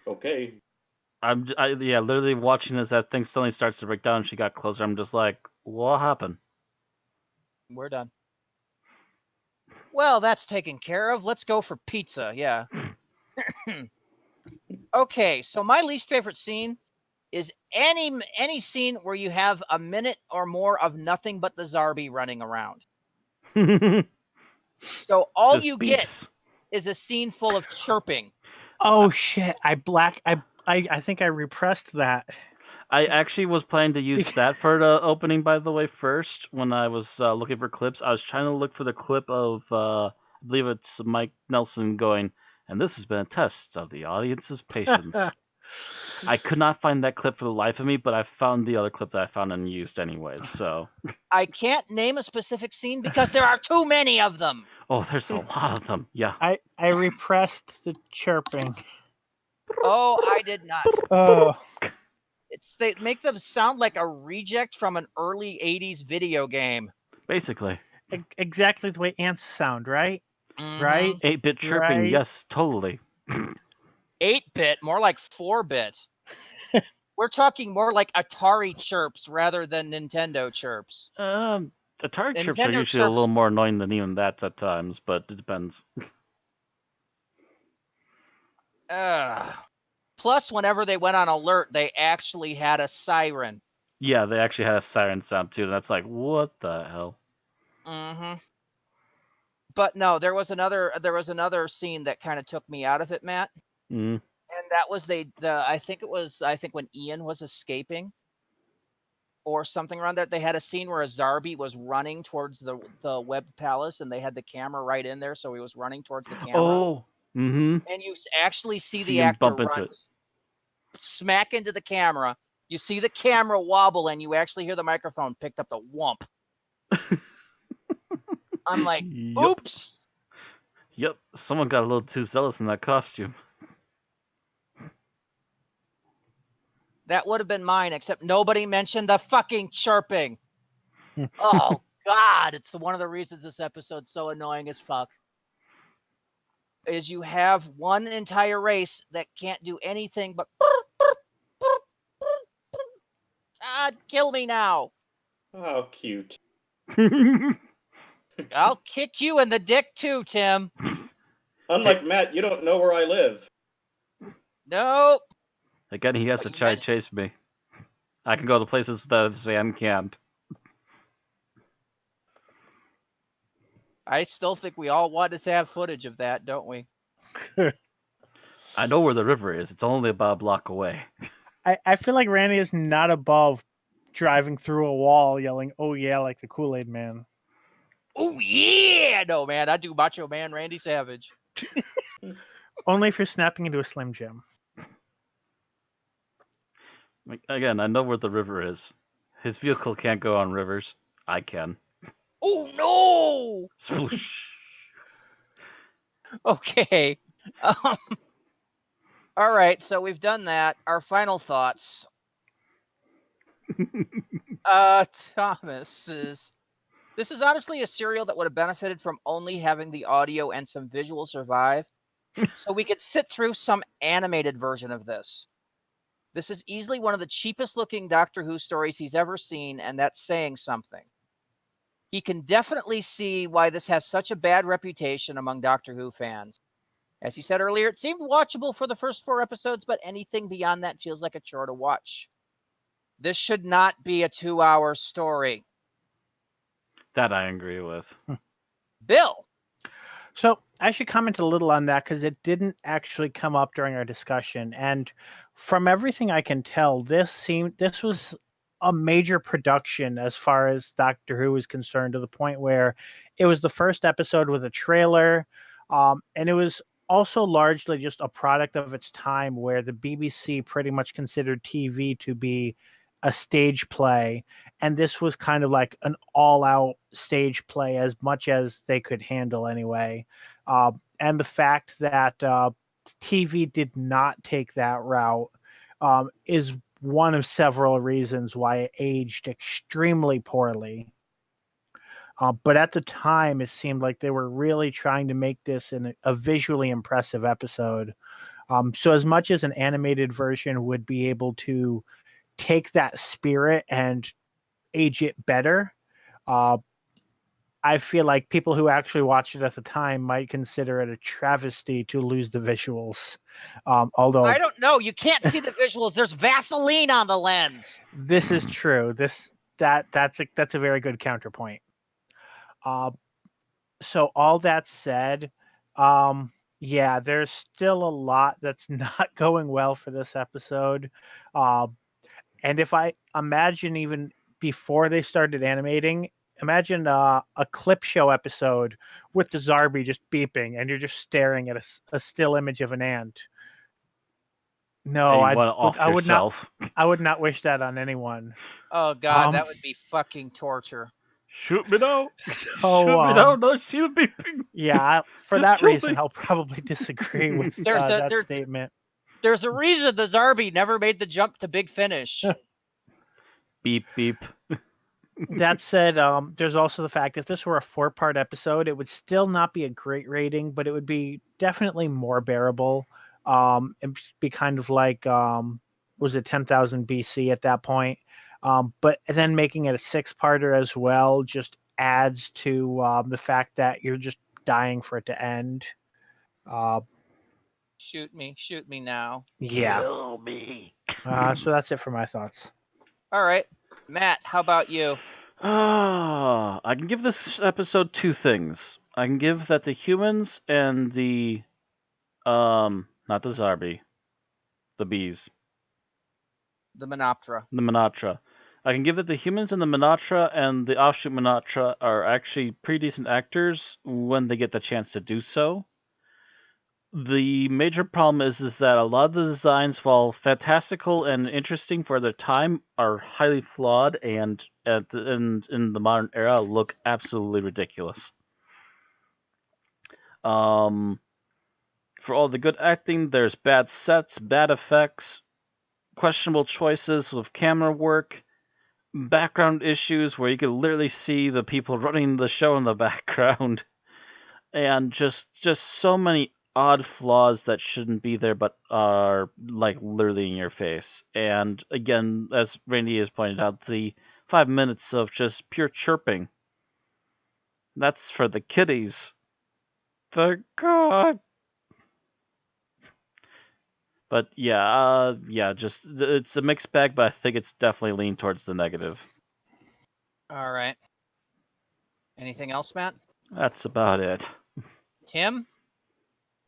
Okay. Literally watching as that thing suddenly starts to break down and she got closer. I'm just like, what happened? We're done. Well, that's taken care of. Let's go for pizza. Yeah. Okay, so my least favorite scene is any scene where you have a minute or more of nothing but the Zarby running around. So all Just you beeps. get is a scene full of chirping. Oh shit! I think I repressed that. I actually was planning to use that for the opening, by the way, first. When I was looking for clips, I was trying to look for the clip of, I believe it's Mike Nelson going, and this has been a test of the audience's patience. I could not find that clip for the life of me, but I found the other clip that I found and used anyways, so. I can't name a specific scene because there are too many of them. Oh, there's a lot of them, yeah. I repressed the chirping. Oh, I did not. Oh, They make them sound like a reject from an early 80s video game. Basically. exactly the way ants sound, right? Mhm. Right? 8-bit chirping, Right. yes, totally. 8-bit, more like 4-bit. We're talking more like Atari chirps rather than Nintendo chirps. Atari chirps are Nintendo usually a little chirps- more annoying than even that at times, but it depends. Plus, whenever they went on alert, they actually had a siren. Yeah, they actually had a siren sound too, and that's like, what the hell? Mm-hmm. But no, there was another scene that kind of took me out of it, Matt. Mm. And that was I think when Ian was escaping or something around that, they had a scene where a Zarbi was running towards the Web Palace, and they had the camera right in there, so he was running towards the camera. Oh, mm-hmm. And you actually see the him actor bump into run it. smack into the camera. You see the camera wobble, and you actually hear the microphone picked up the whomp. I'm like, Yup. oops. Yep, someone got a little too zealous in that costume. That would have been mine, except nobody mentioned the fucking chirping. Oh, God. It's one of the reasons this episode's so annoying as fuck. Is you have one entire race that can't do anything but kill me now. How cute. I'll kick you in the dick too, Tim. Unlike Matt, you don't know where I live. Nope. Again, he has But to you try to meant- chase me. I can go to places that Van can't. I still think we all wanted to have footage of that, don't we? I know where the river is. It's only about a block away. I feel like Randy is not above driving through a wall yelling, "Oh yeah," like the Kool-Aid Man. Oh, yeah. No, man. I do Macho Man Randy Savage. Only if you're snapping into a Slim Jim. Again, I know where the river is. His vehicle can't go on rivers. I can. Oh, Sploosh. no. Okay. All right. So we've done that. Our final thoughts. Thomas is. This is honestly a serial that would have benefited from only having the audio and some visual survive, so we could sit through some animated version of this. This is easily one of the cheapest looking Doctor Who stories he's ever seen, and that's saying something. He can definitely see why this has such a bad reputation among Doctor Who fans. As he said earlier, it seemed watchable for the first 4 episodes, but anything beyond that feels like a chore to watch. This should not be a 2-hour story. That I agree with. Bill. So I should comment a little on that because it didn't actually come up during our discussion. And from everything I can tell, this was a major production as far as Doctor Who is concerned, to the point where it was the first episode with a trailer. And it was also largely just a product of its time, where the BBC pretty much considered TV to be a stage play, and this was kind of like an all-out stage play, as much as they could handle anyway. And the fact that TV did not take that route is one of several reasons why it aged extremely poorly. But at the time, it seemed like they were really trying to make this a visually impressive episode. So as much as an animated version would be able to take that spirit and age it better, I feel like people who actually watched it at the time might consider it a travesty to lose the visuals. Although I don't know. You can't see the visuals. There's Vaseline on the lens. this is true. That's a very good counterpoint. So all that said, yeah, there's still a lot that's not going well for this episode. And if I imagine even before they started animating, imagine a clip show episode with the Zarbi just beeping and you're just staring at a still image of an ant. No, And you want to off I would not. yourself. I would not wish that on anyone. Oh God, that would be fucking torture. Shoot me now. So, Shoot me now. Another scene of beeping. Yeah, for Just that kill reason, me. I'll probably disagree with There's a- that there- statement. There's a reason the Zarbi never made the jump to Big Finish. Beep beep. That said, there's also the fact if this were a 4-part episode, it would still not be a great rating, but it would be definitely more bearable. It'd be kind of like was it 10,000 BC at that point? But then making it a 6-parter as well just adds to the fact that you're just dying for it to end. Shoot me now. Yeah. Kill me. So that's it for my thoughts. All right, Matt, how about you? I can give this episode 2 things. I can give that the humans and the not the Zarbi, the bees, The Menoptera. the Monatra. I can give that the humans and the Monatra and the offshoot Monatra are actually pretty decent actors when they get the chance to do so. The major problem is that a lot of the designs, while fantastical and interesting for their time, are highly flawed and in the modern era look absolutely ridiculous. For all the good acting, there's bad sets, bad effects, questionable choices with camera work, background issues where you can literally see the people running the show in the background, and just so many odd flaws that shouldn't be there but are like literally in your face. And again, as Randy has pointed out, the 5 minutes of just pure chirping, that's for the kiddies. Thank God. But yeah, just it's a mixed bag, but I think it's definitely leaned towards the negative. All right. Anything else, Matt? That's about it. Tim?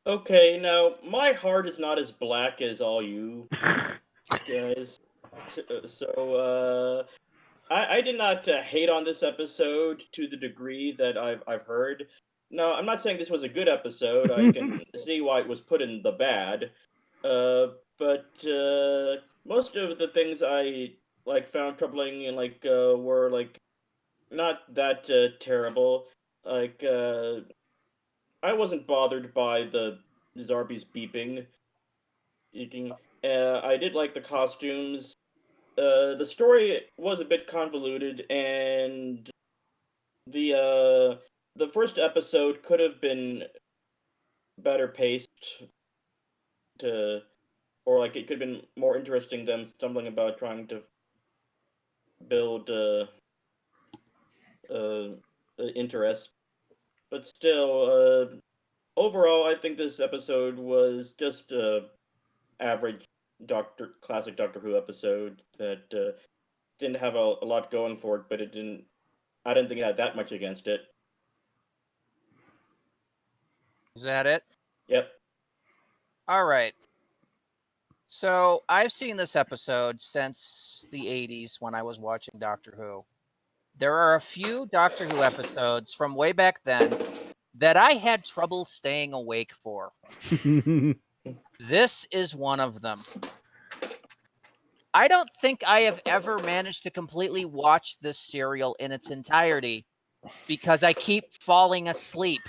Okay, now my heart is not as black as all you guys. So I did not hate on this episode to the degree that I've heard. No, I'm not saying this was a good episode. I can see why it was put in the bad. But most of the things I like found troubling and were like not that terrible. Like I wasn't bothered by the Zarbi's beeping. I did like the costumes. The story was a bit convoluted, and the first episode could have been better paced to, or like it could have been more interesting than stumbling about trying to build interest. But still, overall, I think this episode was just average classic Doctor Who episode that didn't have a lot going for it, but it didn't. I didn't think it had that much against it. Is that it? Yep. All right. So I've seen this episode since the 80s when I was watching Doctor Who. There are a few Doctor Who episodes from way back then that I had trouble staying awake for. This is one of them. I don't think I have ever managed to completely watch this serial in its entirety because I keep falling asleep.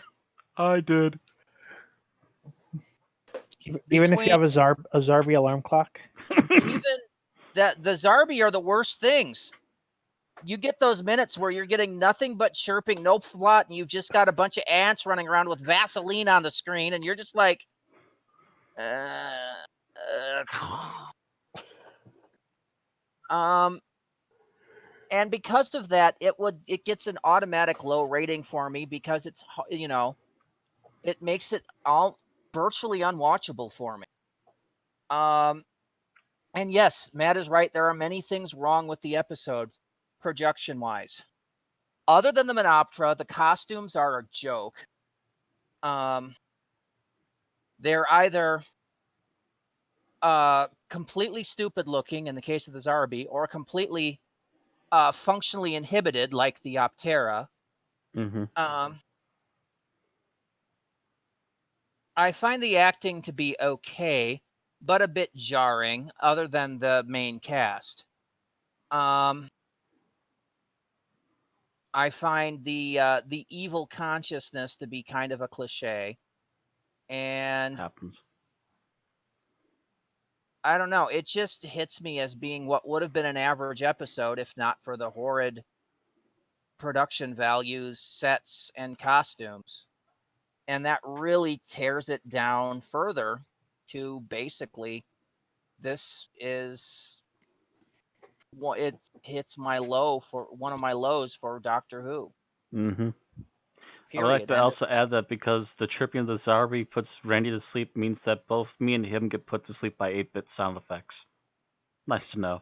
I did. Even if you have a Zarbi alarm clock? Even the Zarbi are the worst things. You get those minutes where you're getting nothing but chirping, no plot, and you've just got a bunch of ants running around with Vaseline on the screen, and you're just like, and because of that, it gets an automatic low rating for me because it's, it makes it all virtually unwatchable for me. And yes, Matt is right. There are many things wrong with the episode, projection wise. Other than the Menoptera, the costumes are a joke. They're either completely stupid looking in the case of the Zarbi, or completely functionally inhibited like the Optera. Mm-hmm. I find the acting to be okay, but a bit jarring, other than the main cast. I find the evil consciousness to be kind of a cliche, and Happens. I don't know. It just hits me as being what would have been an average episode if not for the horrid production values, sets, and costumes. And that really tears it down further to basically this is what it hits my low for one of my lows for Doctor Who. Mm-hmm. I would like Period. to End also add that because the chirping of the Zarbi puts Randy to sleep means that both me and him get put to sleep by 8-bit sound effects. Nice to know.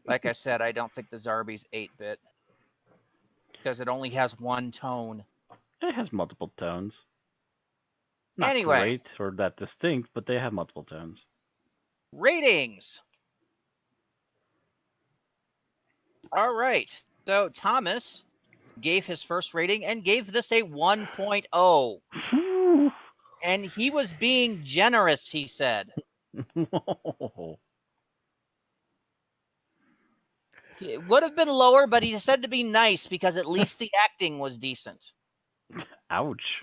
Like I said, I don't think the Zarbi's 8-bit because it only has one tone. It has multiple tones. Not Anyway, great or that distinct, but they have multiple tones. ratings. All right. So Thomas gave his first rating and gave this a 1.0. And he was being generous, he said. It would have been lower, but he said to be nice because at least the acting was decent. Ouch.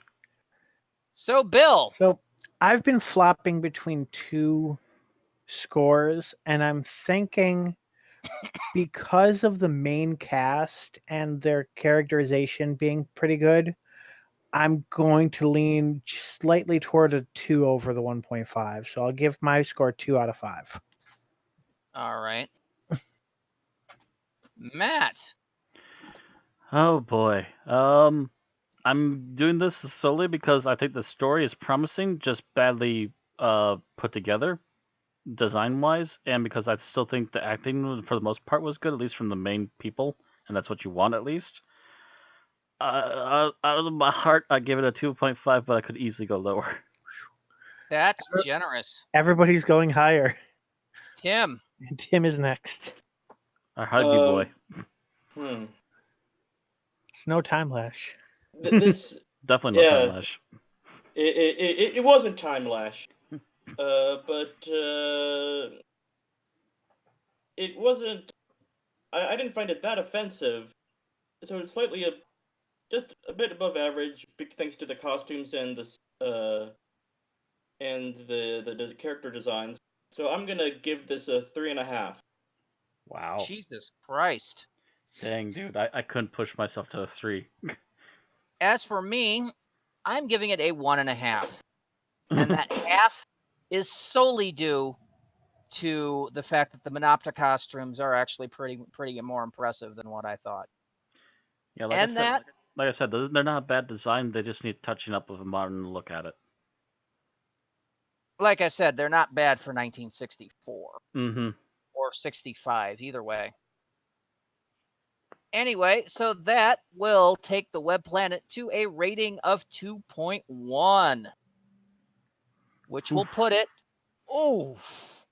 So, Bill. So I've been flopping between two scores, and I'm thinking because of the main cast and their characterization being pretty good, I'm going to lean slightly toward a 2 over the 1.5. So I'll give my score 2 out of 5. All right. Matt. Oh boy. I'm doing this solely because I think the story is promising, just badly put together, design-wise, and because I still think the acting, for the most part, was good, at least from the main people, and that's what you want, at least. Out of my heart, I give it a 2.5, but I could easily go lower. That's generous. Everybody's going higher. Tim. And Tim is next. Our Huggy boy. It's no time lash. This Definitely no time yeah, lash. it wasn't time lash, but it wasn't. I didn't find it that offensive, so it's slightly just a bit above average, thanks to the costumes and the character designs. So I'm gonna give this a 3.5. Wow. Jesus Christ. Dang, dude, I couldn't push myself to a 3. As for me, I'm giving it a 1.5. And that half is solely due to the fact that the Monopta costumes are actually pretty more impressive than what I thought. Yeah, And that, like I said, they're not bad design. They just need touching up with a modern look at it. like I said, they're not bad for 1964 Mm-hmm. or 65, either way. Anyway, so that will take the Web Planet to a rating of 2.1, which will put it. Oof.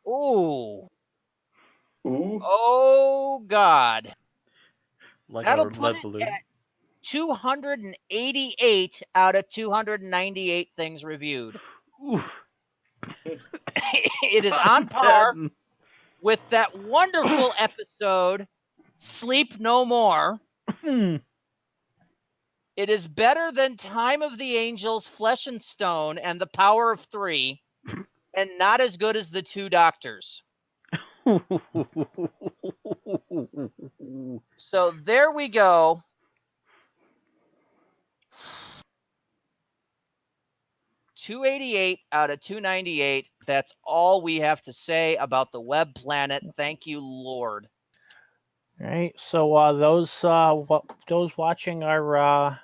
Ooh. Ooh. Oh, God. Like That'll a put lead it balloon. at 288 out of 298 things reviewed. Oof. It is on par with that wonderful episode, Sleep No More. It is better than Time of the Angels, Flesh and Stone, and The Power of Three, and not as good as The Two Doctors. So there we go. $288 out of 298. That's all we have to say about the Web Planet. Thank you, Lord. All right. So those watching our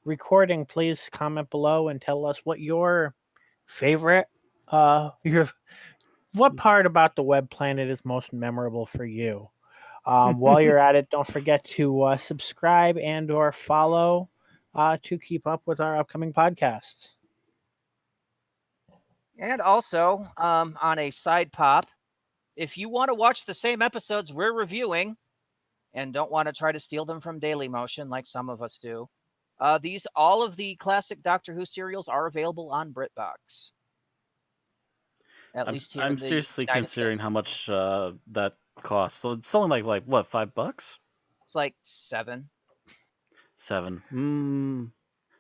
recording, please comment below and tell us what your favorite what part about the Web Planet is most memorable for you. While you're at it, don't forget to subscribe and or follow to keep up with our upcoming podcasts. And also, on a side pop, if you want to watch the same episodes we're reviewing and don't want to try to steal them from Dailymotion like some of us do, all of the classic Doctor Who serials are available on BritBox. At least here I'm in the seriously United considering States. how much that costs. So it's something like what, $5? It's like $7. $7.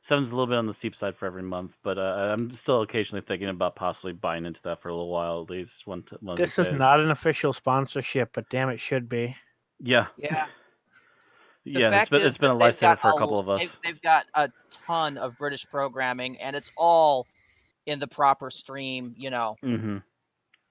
Seven's a little bit on the steep side for every month, but I'm still occasionally thinking about possibly buying into that for a little while at least one of This these is days. not an official sponsorship, but damn, it should be. Yeah. Yeah. The Yeah, fact is it's been that a lifesaver for a couple of us. they've got a ton of British programming, and it's all in the proper stream, Mm-hmm.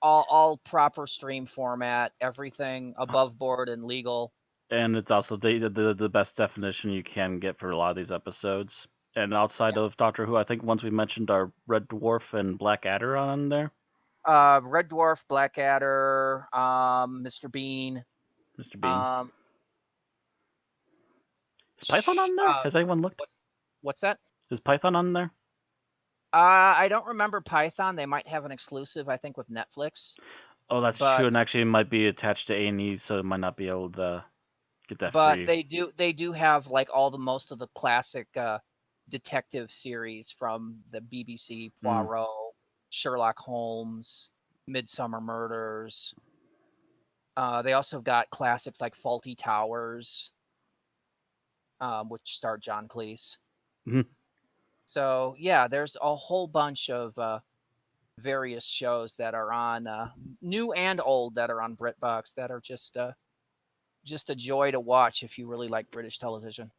all proper stream format, everything above board and legal. And it's also the best definition you can get for a lot of these episodes. And outside of Doctor Who, I think ones we mentioned are Red Dwarf and Blackadder on there. Red Dwarf, Blackadder, Mr. Bean. Mr. Bean. Um, Is Python on there? Has anyone looked? What's that? Is Python on there? I don't remember Python. They might have an exclusive, I think, with Netflix. Oh, that's true, and actually it might be attached to A&E, so it might not be able to get that But free. they do have like most of the classic detective series from the BBC, Poirot, Sherlock Holmes, Midsummer Murders. They also got classics like Faulty Towers, which starred John Cleese. Mhm. So yeah, there's a whole bunch of various shows that are on new and old that are on BritBox that are just a joy to watch if you really like British television.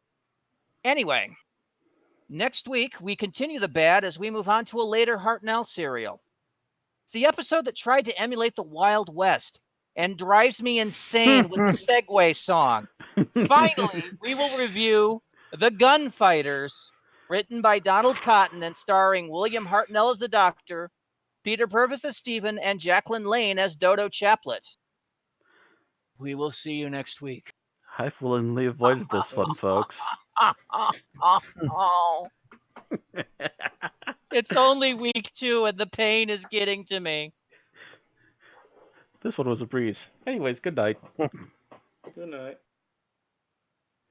Anyway, next week we continue the bad as we move on to a later Hartnell serial. It's the episode that tried to emulate the Wild West and drives me insane with the Segway song. Finally, we will review The Gunfighters, written by Donald Cotton and starring William Hartnell as the Doctor, Peter Purvis as Stephen, and Jacqueline Lane as Dodo Chaplet. We will see you next week. I've willingly avoided this one, folks. It's only week 2 and the pain is getting to me. This one was a breeze. Anyways, good night. Good night.